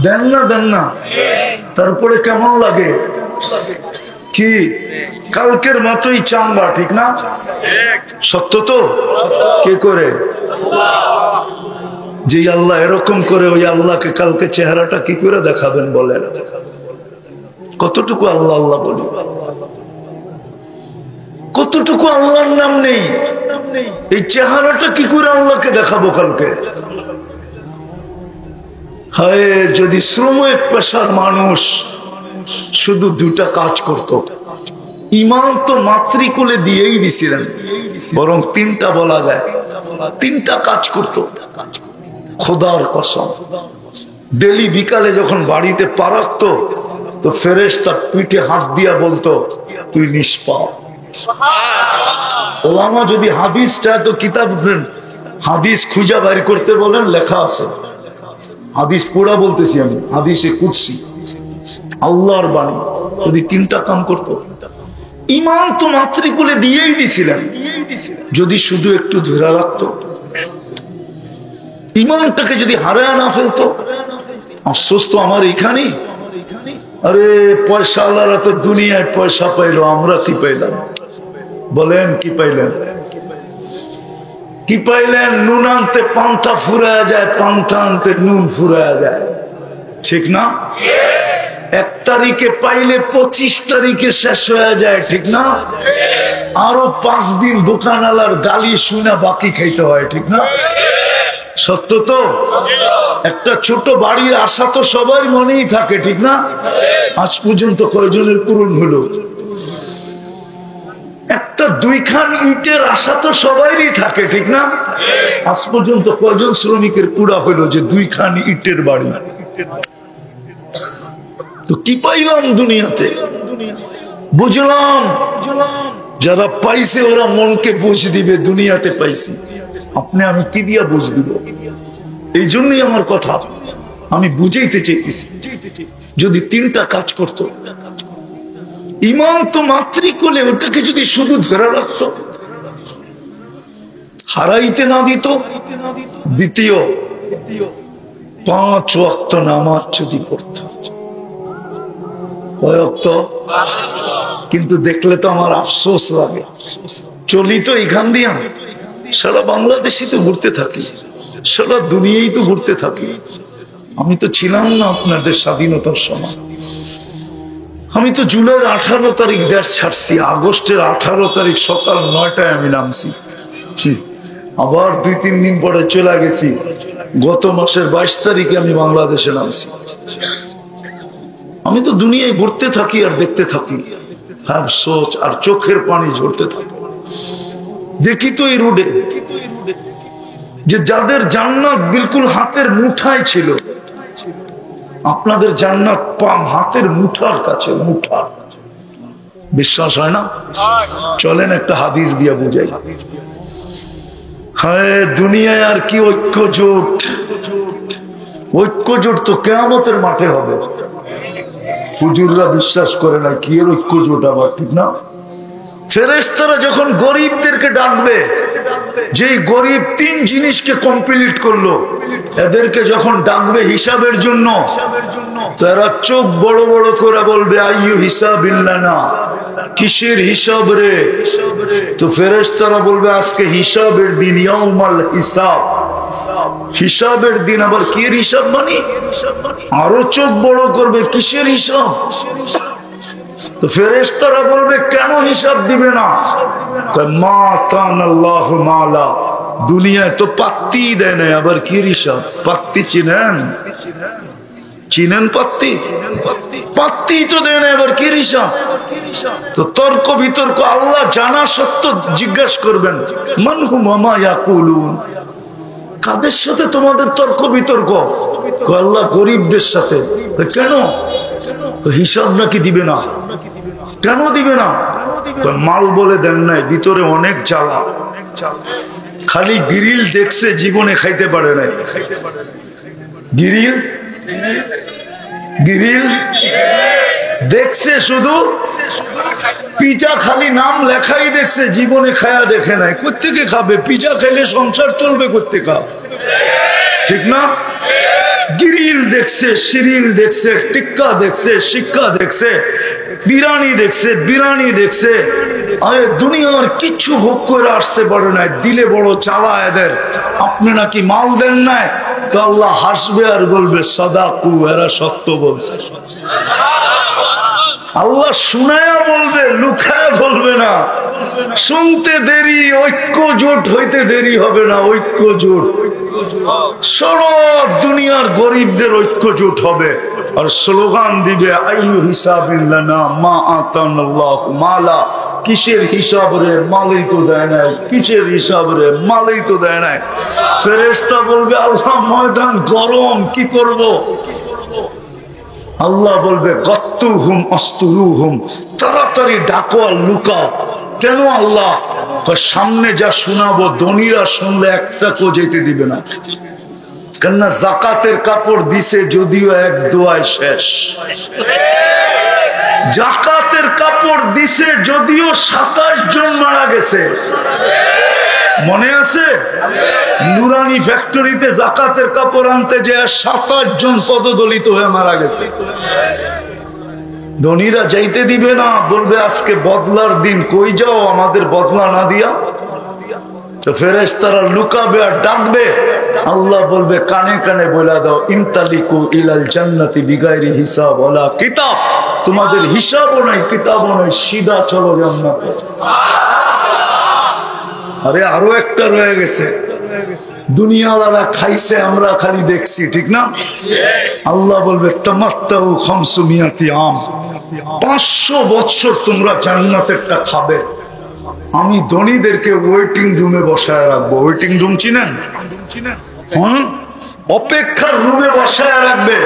S1: দেন না, দেন না? তারপরে কেমন লাগে? কি কালকের মতোই চাঙ্গা, ঠিক না? সত্য তো? কে করে? যে আল্লাহ এরকম করে, ওই আল্লাহকে কালকে চেহারাটা কি করে দেখাবেন বলেন? কতটুকু আল্লাহ আল্লাহ বলি, কতটুকু আল্লাহর নাম নেই, এই চেহারাটা কি করে আল্লাহকে দেখাবো কালকে? হায়, যদি শ্রম এক পেশার মানুষ শুধু দুটা কাজ করত, ইমান তো মাতৃকুলে দিয়েই দিছিলেন, বরং তিনটা বলা যায়, তিনটা কাজ করত। খোদার কসম, ডেলি বিকালে যখন বাড়িতে পা রাখতো তো ফেরেশতা পিঠে হাত দিয়া বলতো, তুই নিষ্পাপ। ওলামা যদি হাদিস চায় তো কিতাব হাদিস খুঁজা বাইর করতে বলেন, লেখা আছে। হাদিস পুরা বলতেছি আমি, হাদিসে কুদসি, আল্লাহর বাণী। যদি তিনটা কাম করত, ইমান তো মাতৃকুলে দিয়েই দিছিলেন, যদি শুধু একটু ধরে রাখতো, ইমানটাকে যদি হারায় না ফেলতো। আফসোস তো আমার এখানেই। আরে পয়সা আল্লাহরা তো দুনিয়ায় পয়সা পাইলো, আমরা কি পাইলাম বলেন? কি পাইলেন? কি পাইলেন? নুন আনতে পান্থা ফুরায়া যায়, পান্থা আনতে নুন ফুরায়া যায়, ঠিক না? 1 তারিখে পাইলে 25 তারিখে শেষ হয়ে যায়, ঠিক না? আরো 5 দিন দোকানওয়ালার গালি শুনে বাকি খাইতে হয়, ঠিক না? সত্য তো? একটা ছোট বাড়ির আশা তো সবার মনেই থাকে, ঠিক না? আজ পর্যন্ত কয়জনের পূরণ হলো? একটা 2খান ইটের আশা তো সবারই থাকে, ঠিক না? আজ পর্যন্ত কয়জন শ্রমিকের পুরা হলো যে 2খান ইটের বাড়ি? তো কি পাইলাম দুনিয়াতে? বুঝলাম যারা পাইছে ওরা মনকে বুঝ দিবে, দুনিয়াতে পাইছি। আপনি আমি কি দিয়া বুঝ দিব? এই জন্যই আমার কথা, আমি বুঝাইতে চাইতেছি। যদি তিনটা কাজ করত, ইমান তো মাতৃকুলে, ওটাকে যদি শুধু ধরে রাখত, হারাইতে না দিত। দ্বিতীয়, 5 ওয়াক্ত নামাজ যদি পড়ত। কয় ওয়াক্ত? কিন্তু দেখলে তো আমার আফসোস লাগে। চলি তো এখান দিয়ে, সারা বাংলাদেশই তো ঘুরতে থাকি, সারা দুনিয়ায় তো ঘুরতে থাকি। আমি তো ছিলাম না আপনাদের স্বাধীনতার সময়। আমি তো জুলাইয়ের 18 তারিখ দেশ ছাড়ছি, আগস্টের 18 তারিখ সকাল 9টায় আমি নামছি। আবার 2-3 দিন পরে চলে গেছি। গত মাসের 22 তারিখে আমি বাংলাদেশে নামছি। আমি তো দুনিয়ায় ঘুরতে থাকি আর দেখতে থাকি, হ্যাঁ, সোচ আর চোখের পানি ঝরতে থাকে। দেখি তো এই রোডে যে যাদের জান্নাত বিলকুল হাতের মুঠায় ছিল, আপনাদের জান্নাত হাতের মুঠার কাছে, মুঠার। বিশ্বাস হয় না? চলেন একটা হাদিস দিয়ে বুঝাই। হ্যাঁ, দুনিয়ায় আর কি ঐক্য জোট? ঐক্য জোট তো কিয়ামতের মাঠে হবে। হুজুররা বিশ্বাস করে না, কি এর ঐক্য জোট আবার, ঠিক না? ফেরেশতারা যখন গরিবদেরকে ডাকবে, যেই গরিব 3 জিনিসকে কমপ্লিট করলো, এদেরকে যখন ডাকবে হিসাবের জন্য, তারা চোখ বড় বড় করে বলবে, আইয়ু হিসাবিল্লানা, কিসের হিসাব রে? তো ফেরেশতারা বলবে, আজকে হিসাবের দিন, ইয়াউমাল হিসাব, হিসাবের দিন। আবার কি হিসাব মানে? আরো চোখ বড় করবে, কিসের হিসাব? তো ফেরেশতারা বলবে, কেন হিসাব দিবে না? মা কানাল্লাহু মালা, দুনিয়ায় তো পাত্তি দেয় না, আবার কি হিসাব? পাত্তি চিনেন? চিনেন পাত্তি? পাত্তি তো দেয় না, আবার কি হিসাব? তো তর্ক বিতর্ক আল্লাহ জানা সত্য জিজ্ঞাসা করবেন, মান হুম মা ইয়াকুলুন, কাদের সাথে তোমাদের তর্ক বিতর্ক? আল্লাহ গরিবদের সাথে। কেন? হিসাব নাকি দিবে না? কেন দিবে না? মাল বলে দেন নাই, ভিতরে অনেক জ্বালা। খালি গ্রিল দেখছে, জীবনে খাইতে পারে নাই। গ্রিল গ্রিল দেখছে, শুধু পিজা খালি নাম লেখাই দেখছে, জীবনে খায়া দেখে নাই। কোত্থেকে খাবে? পিজা খাইলে সংসার চলবে কোত্থেকে? ঠিক না? গ্রিল দেখছে, সিরিল দেখছে, টিক্কা দেখছে, শিক্ষা দেখছে, বিরানি দেখছে, বিরানি দেখছে, আরে দুনিয়ার কিছু ভোগ করে আসতে পারে না, দিলে বড় চালা এদের, আপনি নাকি মাল দেন নাই, তো আল্লাহ হাসবে আর বলবে সাদাকু, এরা সত্য বলছে। আল্লাহ শুনায়া বলবে, লুকায়া বলবে না। শুনতে দেরি, ঐক্য জোট হইতে দেরি হবে না, ঐক্য জোট সারা দুনিয়ার গরিবদের ঐক্য জোট হবে আর স্লোগান দিবে আইয়ু হিসাবিল্লানা মা আতানাল্লাহু মালা। কিসের হিসাব রে, মালই তো দেয় নাই, কিসের হিসাব রে, মালই তো দেয় নাই। ফেরেশতা বলবে আল্লাহ ময়দান গরম, কি করব? আল্লাহ বলবে গত্তুহুম আস্তুরুহুম, তাড়াতাড়ি ডাকো আর লুকাও। কেন আল্লাহ? সামনে যা শোনাবো ধনীরা শুনলে একটা কো যেতে দিবে না, কেননা জাকাতের কাপড় দিছে যদিও এক দোয়ায় শেষ। জাকাতের কাপড় দিছে যদিও 27 জন মারা গেছে, মনে আছে? নুরানি ফ্যাক্টরিতে জাকাতের কাপড় আনতে যে 27 জন পদদলিত হয়ে মারা গেছে। ধনীরা যাইতে দিবে না, বলবে আজকে বদলার দিন, কই যাও আমাদের বদলা না দিয়া? তো ফেরেশতারা লুকাবে আর ডাকবে, আল্লাহ বলবে কানে কানে বলে দাও ইনতালিকু ইলাল জান্নাতি বিগাইরি হিসাব ওয়ালা কিতাব, তোমাদের হিসাবও নাই কিতাবও নাই, সিধা চলো জান্নাতে। আরে আরো একটা রয়ে গেছে, দুনিয়াওয়ালা খাইছে, আমরা খালি দেখছি, ঠিক না? আল্লাহ বলবে তামাত্তাউ খামসুমিয়াতি আম, 500 বছর তোমরা জান্নাতেরটা খাবে। আমি ধনীদেরকে ওয়েটিং রুমে বসায় রাখবো। ওয়েটিং রুম চিনেন? অপেক্ষার রুমে বসায় রাখবে,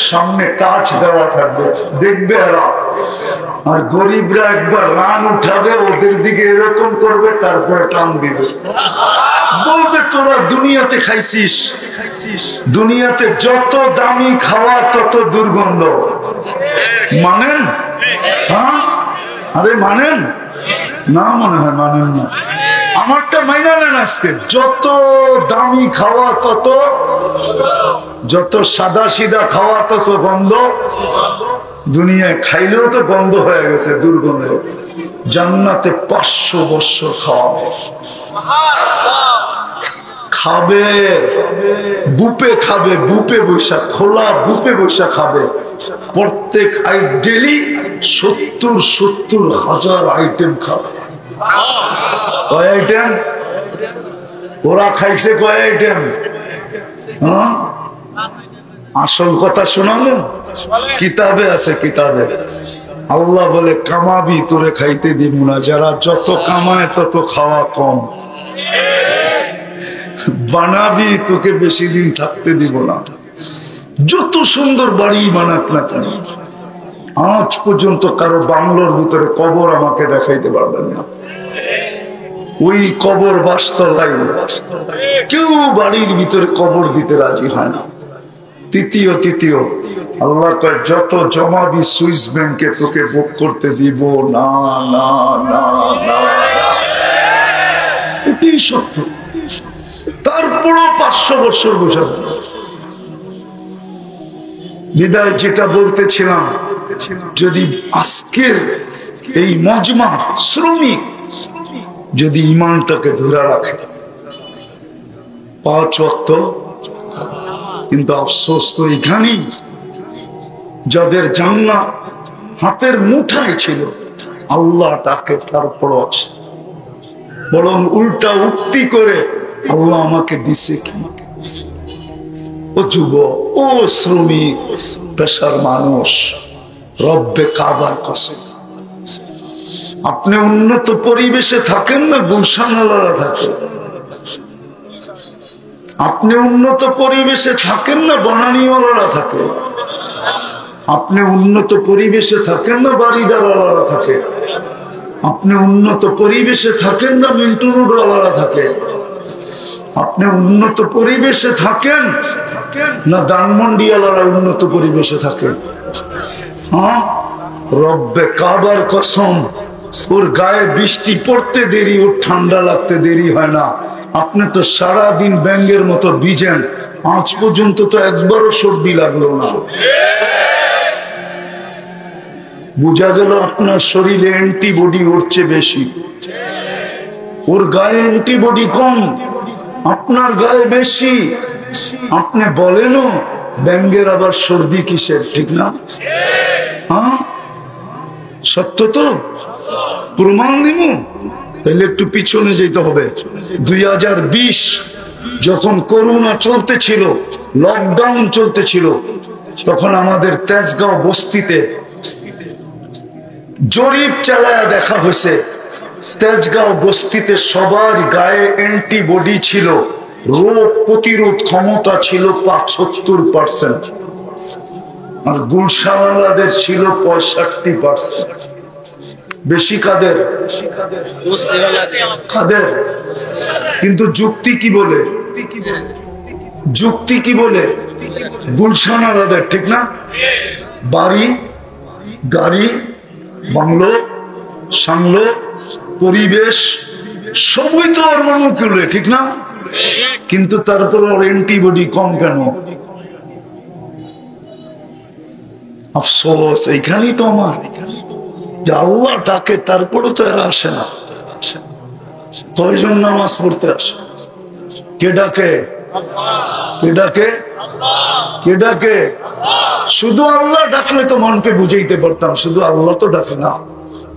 S1: সামনে কাজ দেওয়া থাকবে, দেখবে এরা। আর গরিবরা একবার রান উঠাবে, ওদের দিকে এরকম করবে, তারপরে টান দিবে, বলবে তোরা দুনিয়াতে খাইছিস, দুনিয়াতে যত দামি খাওয়া তত দুর্গন্ধ। মানেন? হ্যাঁ, আরে মানেন না? মনে হয় মানেন না। আমারটা মাইনা নেন আজকে, যত দামি খাওয়া তত, যত সাদা সিধা খাওয়া তত গন্ধ। দুনিয়ায় খাইলেও তো গন্ধ হয়ে গেছে, দুর্গন্ধ। জান্নাতে 500 বছর খাওয়াবে, খাবে, বুপে খাবে, বুপে বৈশা, খোলা বুপে বৈশা খাবে। প্রত্যেক ডেলি 70 হাজার আইটেম খাবে। কয় আইটেম? ওরা খাইছে কয় আইটেম? আসল কথা শোনানো কিতাবে আছে, কিতাবে। আল্লাহ বলে কামাবি, তোরে খাইতে দিব না, যারা যত কামায় তত খাওয়া কম। বানাবি, তোকে বেশি দিন থাকতে দিব না, যত সুন্দর বাড়ি বানাত না কেন। আজ পর্যন্ত কারো বাংলোর ভিতরে কবর আমাকে দেখাইতে পারবেন না। ওই কবর বাস্তবায়ী, কেউ বাড়ির ভিতরে কবর দিতে রাজি হয় না। তৃতীয় আল্লাহ কয় যত জমাবি সুইস ব্যাংকে তোকে বুক করতে দিব না, না, না, না। এটাই সত্য। তারপরও 500 বছর বসে। বিদায় যেটা বলতেছিলাম, যদি আজকের এই মজমা শ্রমিক যদি ইমানটাকে ধরে রাখে, 5 ওয়াক্ত, কিন্তু আফসোস তো এখানেই, যাদের জান্নাত হাতের মুঠায় ছিল, আল্লাহ তাকে তারপরও আছে, বরং উল্টা উক্তি করে আল্লাহ আমাকে দিছে কি? ও যুবক, ও শ্রমিক, পেশার মানুষ, রব্বে কাবার কসম, আপনি উন্নত পরিবেশে থাকেন না গুলশানওয়ালারা থাকে? আপনি উন্নত পরিবেশে থাকেন না বনানীওয়ালারা থাকে? আপনি উন্নত পরিবেশে থাকেন না বাড়িদারওয়ালারা থাকে? আপনি উন্নত পরিবেশে থাকেন না মিন্টু রোডওয়ালারা থাকে? আপনি উন্নত পরিবেশে থাকেন না ধানমন্ডিওয়ালারা উন্নত পরিবেশে থাকে? হ্যাঁ, রব্বে কাবার কসম, ওর গায়ে বৃষ্টি পড়তে দেরি, ওর ঠান্ডা লাগতে দেরি হয় না, আপনি তো সারাদিন ব্যাঙের মতো ভিজেন, আজ পর্যন্ত তো একবারও সর্দি লাগলো না। বোঝা গেল আপনার শরীরে অ্যান্টিবডি উঠছে বেশি, ওর গায়ে অ্যান্টিবডি কম, আপনার গায়ে বেশি। আপনি বলেনও ব্যাঙের আবার সর্দি কিসের, ঠিক না? হ্যাঁ, সত্য তো, প্রমাণ দিব। তাহলে একটু পিছনে যেতে হবে। 2020 যখন করোনা চলতেছিল, লকডাউন চলতেছিল, তখন আমাদের তেজগাঁও বস্তিতে জরিপ চালায়া দেখা হয়েছে, তেজগাঁও বস্তিতে সবার গায়ে অ্যান্টিবডি ছিল, রোগ প্রতিরোধ ক্ষমতা ছিল 75%, আর গুলশাওয়ালাদের ছিল 65%। বেশি কাদের? কাদের? কিন্তু যুক্তি কি বলে? যুক্তি কি বলে? গুলশাওয়ালাদের, ঠিক না? বাড়ি, গাড়ি, বাংলো, সাংলো, পরিবেশ সবই তো ওর অনুকূলে, ঠিক না? কিন্তু তারপর ওর অ্যান্টিবডি কম কেন? আফসোস এইখানেই তো আমার, যে আল্লাহ ডাকে তারপরে তো এরা আসে না। কয়জন নামাজ পড়তে আসে? কে ডাকে? কে ডাকে? কে ডাকে? শুধু আল্লাহ ডাকলে তো মনকে বুঝাইতে পারতাম, শুধু আল্লাহ তো ডাকে না।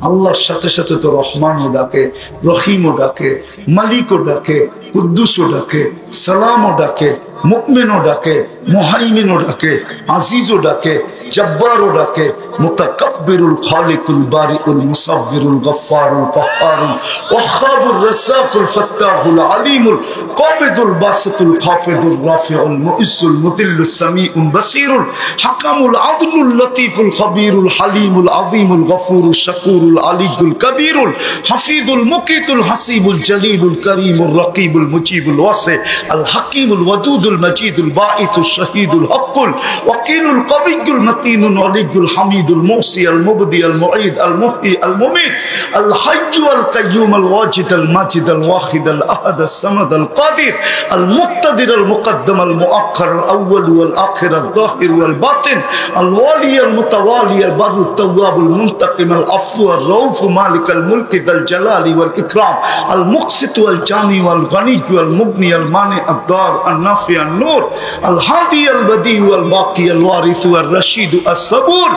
S1: আল্লাহর সাথে সাথে তো রহমানও ডাকে, রহিমও ডাকে, মালিকও ডাকে, কুদ্দুসও ডাকে, সালামও ডাকে, মুমিনও ডাকে, মুহাইমিনও ডাকে, আজিজও ডাকে, জব্বারও ডাকে, মুতাকাব্বিরুল খালিকুল বারিউল মুসাব্বিরুল গফফারুল কাহ্হারুল ওয়াহ্হাবুর রাজ্জাকুল ফাত্তাহুল আলিমুল কাবিদুল বাসিতুল খাফিদুর রাফিউল মুইজ্জুল মুদিল্লুস সামিউল বাসিরুল হাকামুল আদলুল লতীফুল খবীরুল হালিমুল আযীমুল গফুরুশ শাকুরুল আলিয়ুল কবীরুল হাফিজুল মুকিতুল হাসিবুল জলিলুল করিমুর রকিবুল মুজিবুল ওয়াসি আল হাকিমুল ওয়াদুদুল মজিদুল বাঈসুশ শহীদুল হকুল ওয়াকিলুল কবিয়ুল মতিনুল ওয়ালিয়ুল হামিদুল মুসি আল মুবদি আল মুঈদ আল মুহয়ি আল মুমীত আল হাইয়্যু আল কাইয়্যুম আল ওয়াজিদ আল মাজিদ আল ওয়াহিদ আল আহাদ আস সামাদ আল কাদির আল মুক্তাদির আল মুকদ্দম আল মুআক্খার আল আউয়াল ওয়াল আখির আল যাহির ওয়াল বাতিন আল ওয়ালি আল মুতাওয়ালি আল বাররু তাওয়াব আল মুনতাকিম আল আফু আল রাউফ মালিক আল মুলক যাল জালালি ওয়াল ইকরাম আল মুকসিত ওয়াল জামি ওয়াল গনি ওয়াল মুগনি আল মানি আদ দার আল নাফি আল নূর আল হাদি আল বদি ওয়াল বাকি আল ওয়ারিস ওয়াল রশিদ আস সাবুর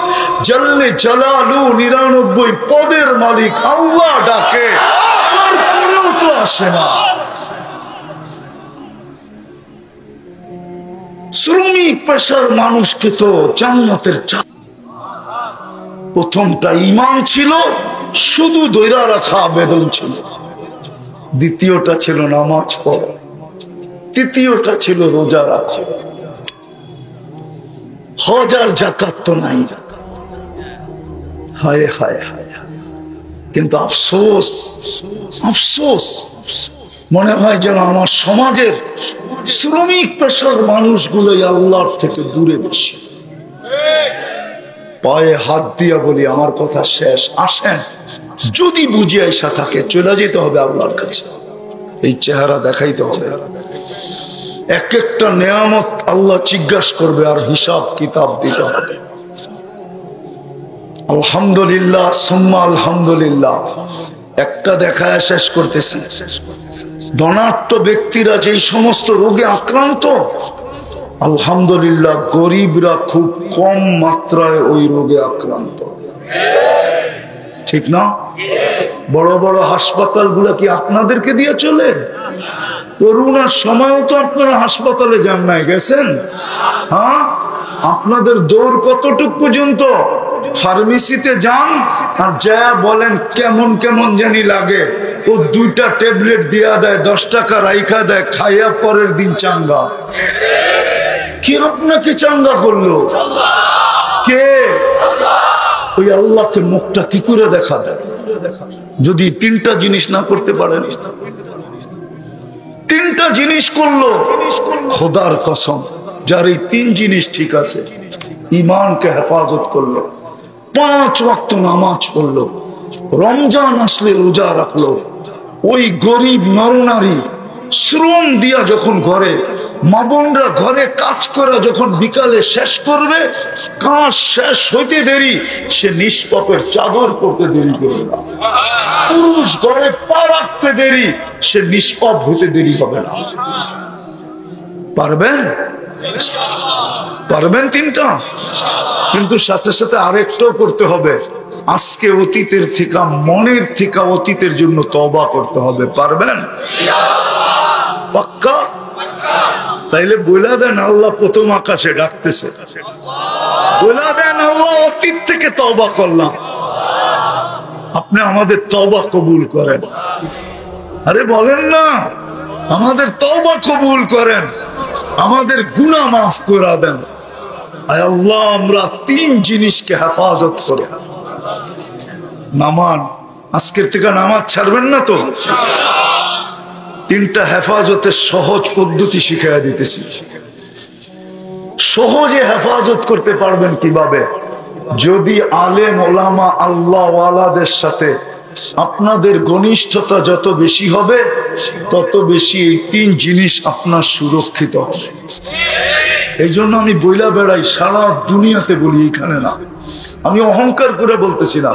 S1: জাল্লে জালালু 99 পদের মালিক আল্লাহ ডাকে, তারপরেও তো আসে না। শ্রমিক পেশার মানুষকে তো জান্নাতের প্রথমটা ঈমান ছিল, শুধু ধইরা রাখা আবেদন ছিল, দ্বিতীয়টা ছিল নামাজ পড়া, তৃতীয়টা ছিল রোজা রাখা, হজ আর যাকাত তো নাই। হায় হায় হায়, কিন্তু আফসোস আফসোস, মনে হয় যেন আমার সমাজের শ্রমিক পেশার মানুষগুলোই আল্লাহর থেকে দূরে বেশি। পায়ে হাত দিয়া বলি, আমার কথা শেষ। আসেন, যদি বুঝে আসা থাকে চলে যেতে হবে আল্লাহর কাছে, এই চেহারা দেখাইতে হবে। এক একটা নেয়ামত আল্লাহ জিজ্ঞাসা করবে আর হিসাব কিতাব দিতে হবে। আলহামদুলিল্লাহ সুম্মা আলহামদুলিল্লাহ। একটা দেখায় শেষ করতেছি, ধনাঢ্য ব্যক্তিরা যেই সমস্ত রোগে আক্রান্ত, আলহামদুলিল্লাহ গরিবরা খুব কম মাত্রায় ওই রোগে আক্রান্ত, ঠিক না? বড় বড় হাসপাতাল গুলা কি আপনাদেরকে দিয়ে চলে? করোনার সময়ও তো আপনারা হাসপাতালে যান নাই, গেছেন? হ্যাঁ, আপনাদের দৌড় কতটুক পর্যন্ত? ফার্মেসিতে যান আর যা বলেন কেমন কেমন জানি লাগে, ও 2টা ট্যাবলেট দিয়া দেয়, 10 টাকা রাইখা দেয়, খাইয়া পরের দিন চাঙ্গা। কি আপনাকে চাঙ্গা করলো? কে? ওই আল্লাহকে মুখটা কি করে দেখা দেয়? যদি 3টা জিনিস না করতে পারেন, 3টা জিনিস করলো, খোদার কসম, যার এই 3 জিনিস ঠিক আছে, ঈমানকে হেফাজত করলো, 5 ওয়াক্ত নামাজ পড়লো, রমজান আসলে রোজা রাখলো, ওই গরিব নরনারী শ্রম দিয়া যখন ঘরে মা বোনরা ঘরে কাজ করা যখন বিকালে শেষ করবে, কাজ শেষ হইতে দেরি, সে নিষ্পাপের চাদর পড়তে দেরি করবে না। পুরুষ ঘরে পা রাখতে দেরি, সে নিষ্পাপ হতে দেরি হবে না। পারবেন? পারবেন তিনটা? কিন্তু সাথে সাথে আরেকটাও করতে হবে, আজকে অতীতের থেকে, মনের থেকে অতীতের জন্য তওবা করতে হবে। পারবেন? পাক্কা? তাইলে বইলা দেন আল্লাহ প্রথম আকাশে ডাকতেছে, বইলা দেন আল্লাহ অতীত থেকে তওবা করলাম, আপনি আমাদের তওবা কবুল করেন। আরে বলেন না, আমাদের তওবা কবুল করেন, আমাদের গুনাহ মাফ করে দেন। আয় আল্লাহ, আমরা তিন জিনিসকে হেফাজত করে নামাজ, আজকের থেকে নামাজ ছাড়বেন না তো? তিনটা হেফাজতের সহজ পদ্ধতি শিখাইয়া দিতেছি। সহজে হেফাজত করতে পারবেন কিভাবে? যদি আলেম ওলামা আল্লাহ ওয়ালাদের সাথে আপনাদের ঘনিষ্ঠতা যত বেশি হবে, তত বেশি এই তিন জিনিস আপনার সুরক্ষিত হবে। এই জন্য আমি বইলা বেড়াই, সারা দুনিয়াতে বলি, এখানে না, আমি অহংকার করে বলতেছি না।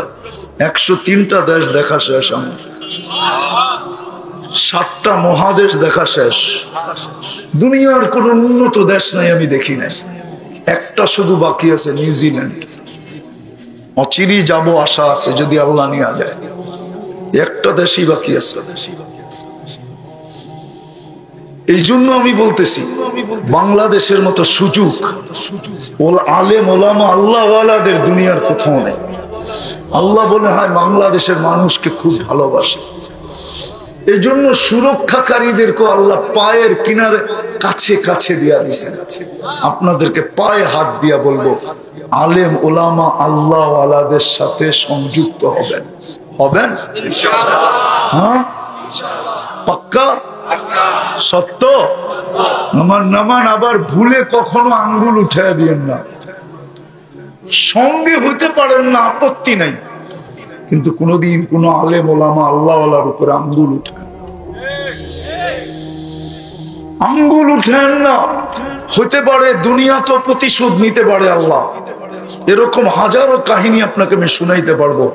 S1: 103টা দেশ দেখা শেষ, আমার 7টা মহাদেশ দেখা শেষ, দুনিয়ার কোন উন্নত দেশ নাই আমি দেখি নাই, একটা শুধু বাকি আছে, নিউজিল্যান্ড। অচিরেই যাব, আশা আছে যদি আল্লাহ নিয়ে যায়, একটা দেশই বাকি আছে। এই জন্য আমি বলতেছি, বাংলাদেশের মতো সুযোগ আলেম ওলামা আল্লাহ ওয়ালাদের দুনিয়ার কোথাও নেই। আল্লাহ বলে হয় বাংলাদেশের মানুষকে খুব ভালোবাসে, এই জন্য সুরক্ষাকারীদেরকে আল্লাহ পায়ের কিনারে কাছে কাছে দিয়া দিয়েছেন। আপনাদেরকে পায়ে হাত দিয়া বলবো, আলেম ওলামা আল্লাহ ওয়ালাদের সাথে সংযুক্ত হবেন। হবেন? হ্যাঁ, পাক্কা? সত্য? নামান আবার ভুলে কখনো আঙ্গুল উঠাইয়া দিয়েন না। সঙ্গে হইতে পারেন না, আপত্তি নাই, কিন্তু কোনদিন কোন আলেম ওলামা আল্লাহ ওয়ালার উপরে আঙ্গুল উঠেন, আঙ্গুল উঠেন না। হতে পারে দুনিয়া তো প্রতিশোধ নিতে পারে আল্লাহ, এরকম হাজারো কাহিনী আপনাকে আমি শুনাইতে পারবো।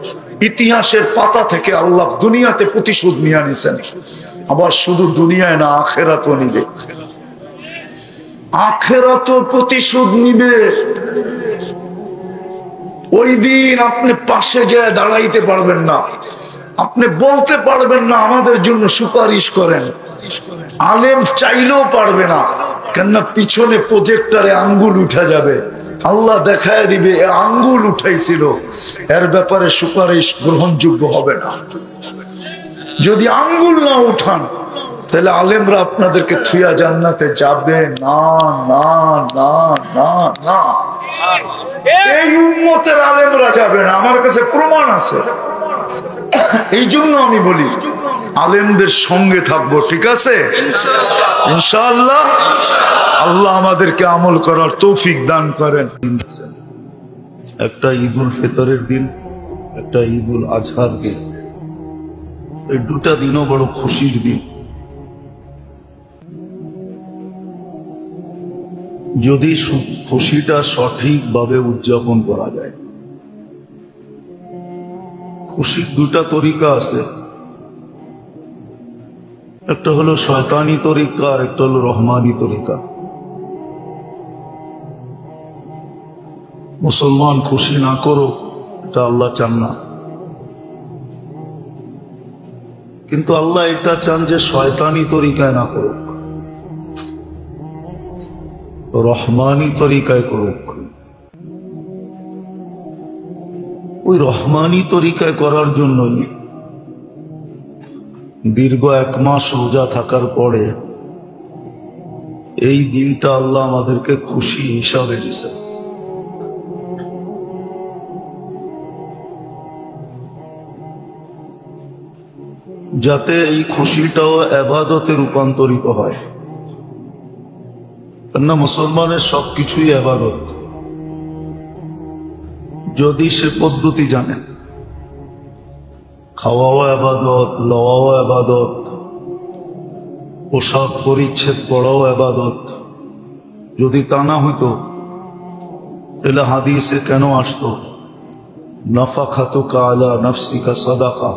S1: ইতিহাসের পাতা থেকে আল্লাহ দুনিয়াতে প্রতিশোধ নিয়ে নিছেন, আবার শুধু দুনিয়ায় না, আখিরাতও নিবে। আখিরাতও প্রতিশোধ নিবে। ওই দিন আপনি পাশে যেয়ে দাঁড়াইতে পারবেন না, আপনি বলতে পারবেন না আমাদের জন্য সুপারিশ করেন, আলেম চাইলেও পারবে না, কেননা পিছনে প্রজেক্টরে আঙ্গুল উঠা যাবে, আল্লাহ দেখায় দিবে এ আঙ্গুল উঠাইছিল, এর ব্যাপারে সুপারিশ গ্রহণযোগ্য হবে না। যদি আঙ্গুল না উঠান, তাহলে আলেমরা আপনাদেরকে থুইয়া জান্নাতে যাবে না, না, না, না, না। এই উম্মতের আলেমরা যাবে না, আমার কাছে প্রমাণ আছে। এই জন্য আমি বলি, আলেমদের সঙ্গে থাকবো, ঠিক আছে ইনশাআল্লাহ। আল্লাহ আমাদেরকে আমল করার তৌফিক দান করেন। একটা ঈদুল ফিতরের দিন, একটা ঈদুল আজহার দিন, এই দুটা দিনও বড় খুশির দিন। যদি খুশিটা সঠিকভাবে উদযাপন করা যায়। খুশির দুটা তরিকা আছে, একটা হলো শয়তানি তরিকা আর একটা হলো রহমানি তরিকা। মুসলমান খুশি না করো, এটা আল্লাহ চান না, কিন্তু আল্লাহ এটা চান যে শয়তানি তরিকায় না করুক, রহমানি তরিকায় করুক। ওই রহমানি তরিকায় করার জন্যই দীর্ঘ 1 মাস রোজা থাকার পরে এই দিনটা আল্লাহ আমাদেরকে খুশি হিসাবে দিয়েছে। যাতে এই খুশিটাও ইবাদতে রূপান্তরিত হয়, কেননা মুসলমানের সবকিছুই ইবাদত, যদি সে পদ্ধতি জানে। খাওয়াও ইবাদত, লওয়াও ইবাদত, পোশাক পরিচ্ছেদ পড়াও ইবাদত। যদি তা না হইতো তাহলে হাদিসে কেন আসতো নাফাখাতুকা আলা নাফসিকা সাদাকা?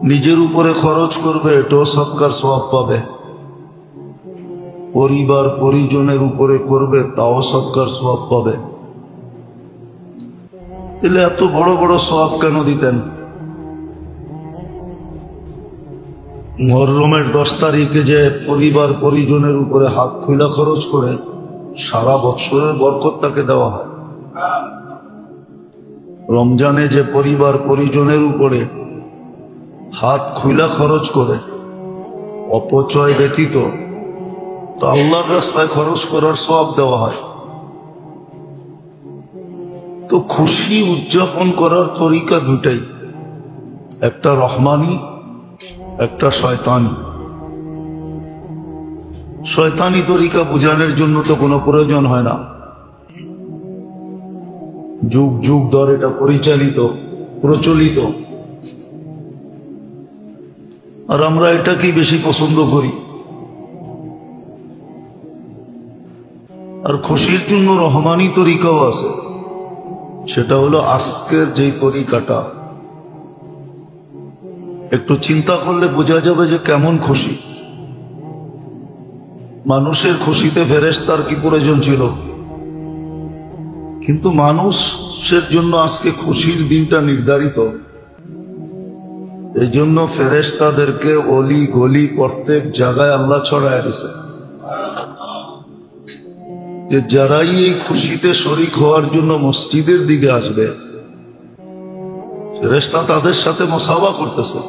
S1: নিজের উপরে খরচ করবে, এটাও সদকার সওয়াব পাবে। পরিবার পরিজনের উপরে করবে, তাও সদকার সওয়াব পাবে। তাহলে এত বড় বড় সওয়াব কেন দিতেন? মুহররমের 10 তারিখে যে পরিবার পরিজনের উপরে হাত খুলা খরচ করে সারা বছরের বরকত তাকে দেওয়া হয়। রমজানে যে পরিবার পরিজনের উপরে হাত খুলা খরচ করে অপচয় ব্যতীত, তো আল্লাহর রাস্তায় খরচ করার সওয়াব দেওয়া হয়। তো খুশি উদযাপন করার তরিকা দুটাই, একটা রহমানি, একটা শয়তানি। শয়তানি তরিকা বোঝানোর জন্য তো কোনো প্রয়োজন হয় না, যুগ যুগ ধরে এটা প্রচলিত, আর আমরা এটাকেই বেশি পছন্দ করি। আর খুশির জন্য রহমানি তরিকাও আছে, সেটা হলো আজকের যেই তরিকাটা, একটু চিন্তা করলে বোঝা যাবে যে কেমন খুশি। মানুষের খুশিতে ফেরেশতার কি প্রয়োজন ছিল? কিন্তু মানুষের জন্য আজকে খুশির দিনটা নির্ধারিত, এই জন্য ফেরেশতাদেরকে অলি গলি প্রত্যেক জায়গায় আল্লাহ ছড়ায় দিয়েছে, যে যারাই এই খুশিতে শরীক হওয়ার জন্য মসজিদের দিকে আসবে, ফেরেশতা তাদের সাথে মুসাফা করতেছে।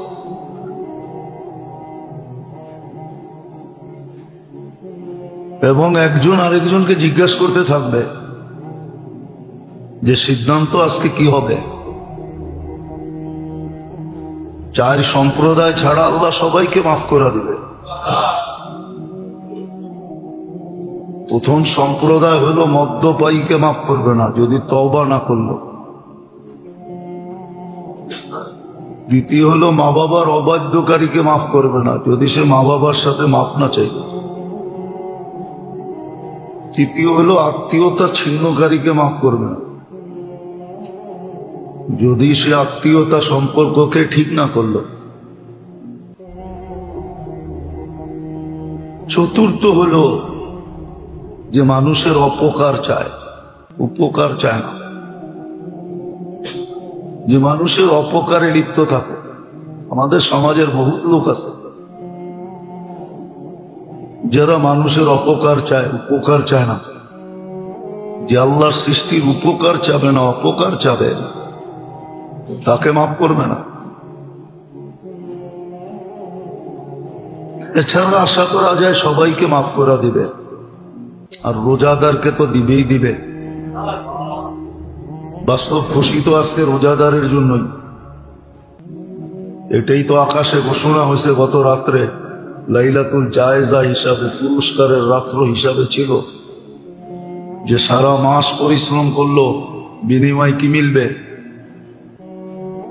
S1: এবং একজন আরেকজনকে জিজ্ঞাসা করতে থাকবে যে সিদ্ধান্ত আজকে কি হবে। 4 সম্প্রদায় ছাড়া আল্লাহ সবাইকে মাফ করে দিবে। প্রথম সম্প্রদায় হলো মদ্যপায়ীকে মাফ করবে না যদি তওবা না করলো। দ্বিতীয় হলো মা বাবার অবাধ্যকারীকে মাফ করবে না যদি সে মা বাবার সাথে মাফ না চাইবে। তৃতীয় হলো আত্মীয়তা ছিন্নকারীকে মাফ করবে না যদি সে আত্মীয়তা সম্পর্ককে ঠিক না করলো। চতুর্থ হলো যে মানুষের অপকার চায়, উপকার চায় না, যে মানুষের অপকারে লিপ্ত থাকে। আমাদের সমাজের বহুত লোক আছে যারা মানুষের অপকার চায়, উপকার চায় না। যে আল্লাহর সৃষ্টির উপকার চাবে না, অপকার চাবে, তাকে মাফ করবে না। এছাড়া আশা করা যায় সবাইকে মাফ করা দিবে, আর রোজাদারকে তো দিবেই দিবে। বাস্তব খুশি তো আজকে রোজাদারের জন্যই। এটাই তো আকাশে ঘোষণা হয়েছে গত রাত্রে, লাইলাতুল জায়েজা হিসাবে, পুরস্কারের রাত্র হিসাবে ছিল, যে সারা মাস পরিশ্রম করলো, বিনিময় কি মিলবে?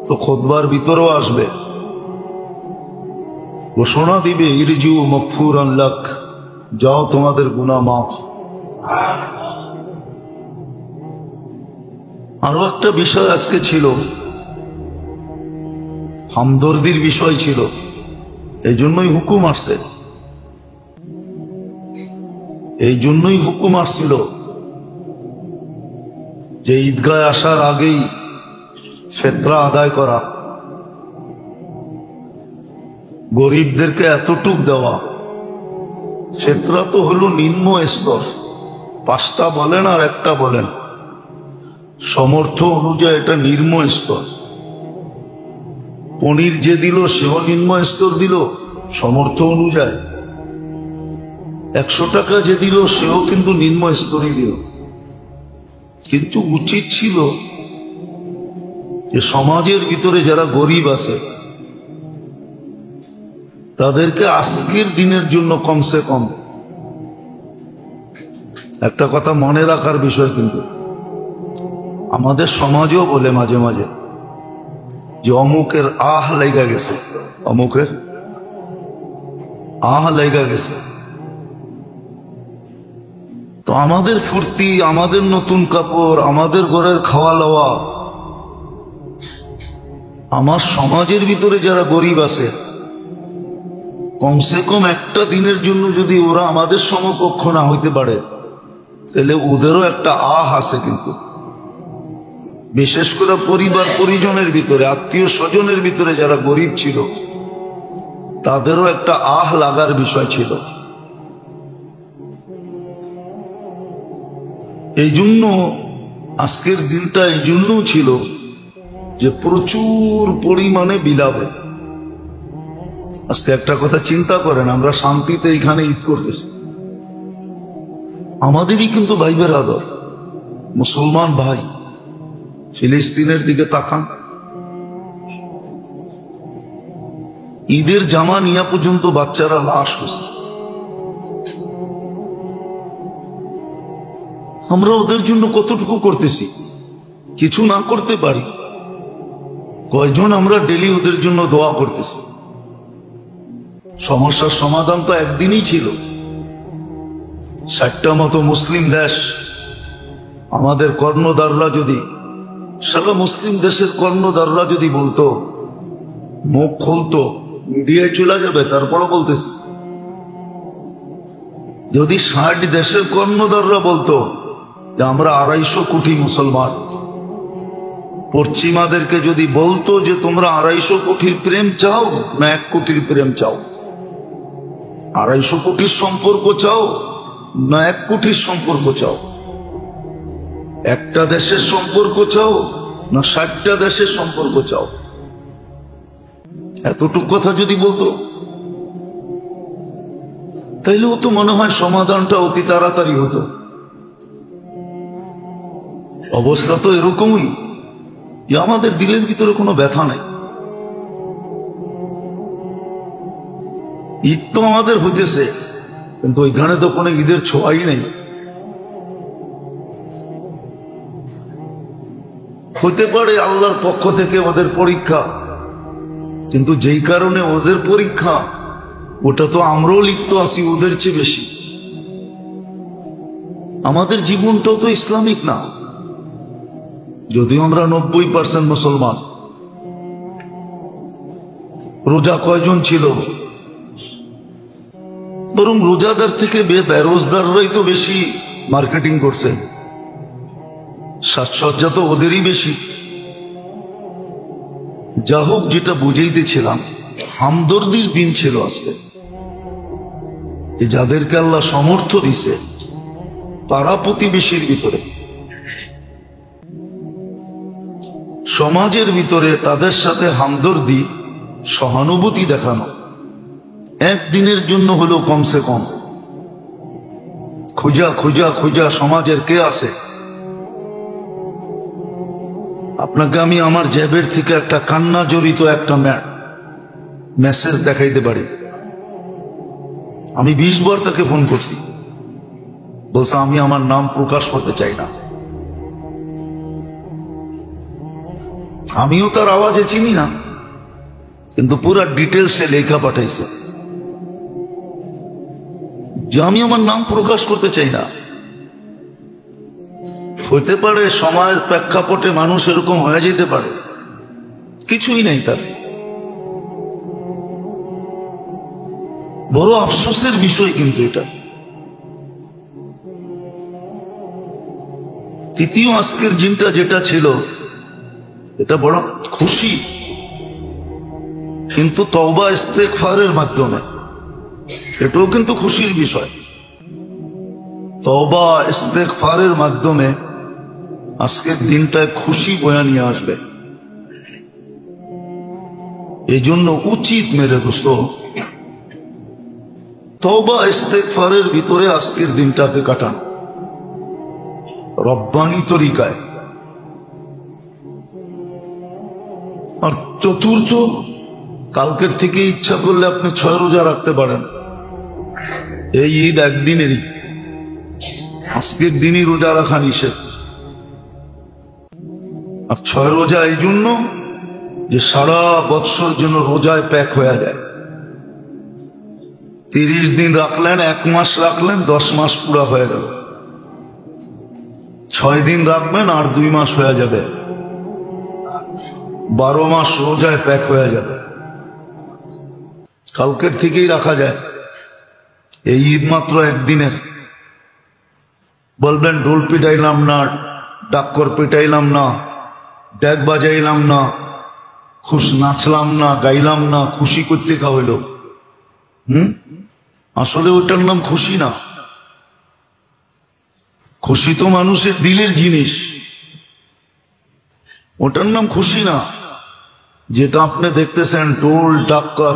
S1: তো খুতবার ভিতরেও আসবে, ঘোষণা দিবে ইরজু মাগফুরান লাক, যাও তোমাদের গুনাহ মাফ। আরো একটা বিষয় আজকে ছিল, হামদর্দির বিষয় ছিল, এই জন্যই হুকুম আসছে, এই জন্যই হুকুম আসছিল যে ঈদগায় আসার আগেই ফিতরা আদায় করা, গরিবদেরকে এতটুক দেওয়া। ফিতরা তো হলো নিম্ন স্তর, 5টা বলেন আর একটা বলেন, সমর্থ অনুযায়ী এটা নিম্ন স্তর। পনির যে দিল সেও নিম্ন স্তর দিল সমর্থ অনুযায়ী, 100 টাকা যে দিল সেও কিন্তু নিম্ন স্তরই দিল। কিন্তু উচিত ছিল যে সমাজের ভিতরে যারা গরিব আছে তাদেরকে আজকের দিনের জন্য কমসে কম একটা কথা মনে রাখার বিষয়, কিন্তু আমাদের সমাজেও বলে মাঝে মাঝে যে অমুকের আহ লেগে গেছে, অমুকের আহ লেগে গেছে। তো আমাদের ফুর্তি, আমাদের নতুন কাপড়, আমাদের ঘরের খাওয়া লওয়া, আমার সমাজের ভিতরে যারা গরিব আছে, কমসে কম একটা দিনের জন্য যদি ওরা আমাদের সমকক্ষ না হইতে পারে, তাহলে ওদেরও একটা আহ আছে। কিন্তু বিশেষ করে পরিবার পরিজনের ভিতরে, আত্মীয় স্বজনের ভিতরে যারা গরিব ছিল, তাদেরও একটা আহ লাগার বিষয় ছিল। এই জন্য আজকের দিনটা এই জন্য ছিল যে প্রচুর পরিমাণে বিলাবে। আজকে একটা কথা চিন্তা করেন, আমরা শান্তিতে এখানে ঈদ করতেছি, আমাদেরই কিন্তু ভাই বেরাদর মুসলমান ভাই ফিলিস্তিনের দিকে তাকান, ঈদের জামা নিয়া পর্যন্ত বাচ্চারা লাশ হয়েছে। আমরা ওদের জন্য কতটুকু করতেছি? কিছু না করতে পারি, কয়জন আমরা ডেলি ওদের জন্য দোয়া করতেছি? সমস্যার সমাধান তো একদিনই ছিল। 60টা মতো মুসলিম দেশ, আমাদের কর্ণধাররা যদি, সারা মুসলিম দেশের কর্ণধাররা যদি বলতো, মুখ খুলতো, মিডিয়ায় চলে যাবে, তারপরও বলতেছি, যদি 60 দেশের কর্ণধাররা বলতো যে আমরা 250 কোটি মুসলমান, পশ্চিমাদেরকে যদি বলতো যে তোমরা 250 কোটির প্রেম চাও না 1 কোটির প্রেম চাও, 250 কোটির সম্পর্ক চাও না 1 কোটির সম্পর্ক চাও, একটা দেশের সম্পর্ক চাও না 60টা দেশের সম্পর্ক চাও, এতটুকু কথা যদি বলতো, তাইলেও তো মনে হয় সমাধানটা অতি তাড়াতাড়ি হতো। অবস্থা তো এরকমই যে আমাদের দিলের ভিতরে কোনো ব্যথা নাই। ঈদ তো আমাদের হইতেছে, কিন্তু ওইখানে তো কোনো ঈদের ছোঁয়াই নেই। হতে পারে আল্লাহর পক্ষ থেকে ওদের পরীক্ষা, কিন্তু যেই কারণে ওদের পরীক্ষা, ওটা তো আমরাও লিপ্ত আছি ওদের চেয়ে বেশি। আমাদের জীবনটাও তো ইসলামিক না, যদিও আমরা 90% মুসলমান। রোজা কয়জন ছিল? বরং রোজাদার থেকে বেরোজগাররাই তো বেশি মার্কেটিং করছে, সাজসজ্জা তো ওদেরই বেশি। যা হোক, যেটা বুঝাইতেছিলাম, হামদর্দির দিন ছিল আজকে, যে যাদেরকে আল্লাহ সামর্থ্য দিছে, পাড়া প্রতিবেশীর ভিতরে, সমাজের ভিতরে তাদের সাথে হামদর্দি, সহানুভূতি দেখানো, একদিনের জন্য হলেও কমসে কম খোঁজা খোঁজা খোঁজা সমাজের কে আছে। আপনাকে আমি আমার জ্যাবের থেকে একটা কান্না জড়িত একটা মেসেজ দেখাইতে পারি। আমি 20 বার তাকে ফোন করছি, বলছে আমি আমার নাম প্রকাশ করতে চাই না। আমিও তার আওয়াজে চিনি না, কিন্তু পুরো ডিটেলসে লেখা পাঠাইছে যে আমি আমার নাম প্রকাশ করতে চাই না। হতে পারে সময়ের প্রেক্ষাপটে মানুষ এরকম হয়ে যেতে পারে, কিছুই নাই তার। বড় আফসোসের বিষয় কিন্তু এটা। তৃতীয় আজকের দিনটা যেটা ছিল, এটা বড় খুশি, কিন্তু তওবা ইস্তেগফারের মাধ্যমে। এটাও কিন্তু খুশির বিষয়। তওবা ইস্তেগফারের মাধ্যমে আজকের দিনটায় খুশি বয়ে নিয়ে আসবে। এই জন্য উচিত মেরে দোস্ত, তওবা ইস্তেগফারের ভিতরে আজকের দিনটাকে কাটান রব্বানি তরিকায়। আর চতুর্থ, কালকের থেকে ইচ্ছা করলে আপনি 6 রোজা রাখতে পারেন। এই ঈদ একদিনেরই, আজকের দিনই রোজা রাখা নিষেধ। আর 6 রোজা এই জন্য যে সারা বৎসর জন্য রোজায় প্যাক হয়ে যায়। 30 দিন রাখলেন, 1 মাস রাখলেন, 10 মাস পুরা হয়ে গেল। 6 দিন রাখবেন আর 2 মাস হয়ে যাবে, 12 মাস রোজায় প্যাক হয়ে যাবে। কালকের থেকেই রাখা যায়। এই ঈদ মাত্র একদিনের। বলবেন ঢোল পিটাইলাম না, ডাক্কর পিটাইলাম না, ড্যাগ বাজাইলাম না, নাচলাম না, গাইলাম না, খুশি করতে খাওয়াইল। আসলে ওটার নাম খুশি না। খুশি তো মানুষের দিলের জিনিস, ওটার নাম খুশি না। যেটা আপনি দেখতেছেন ঢোল ডাক্কর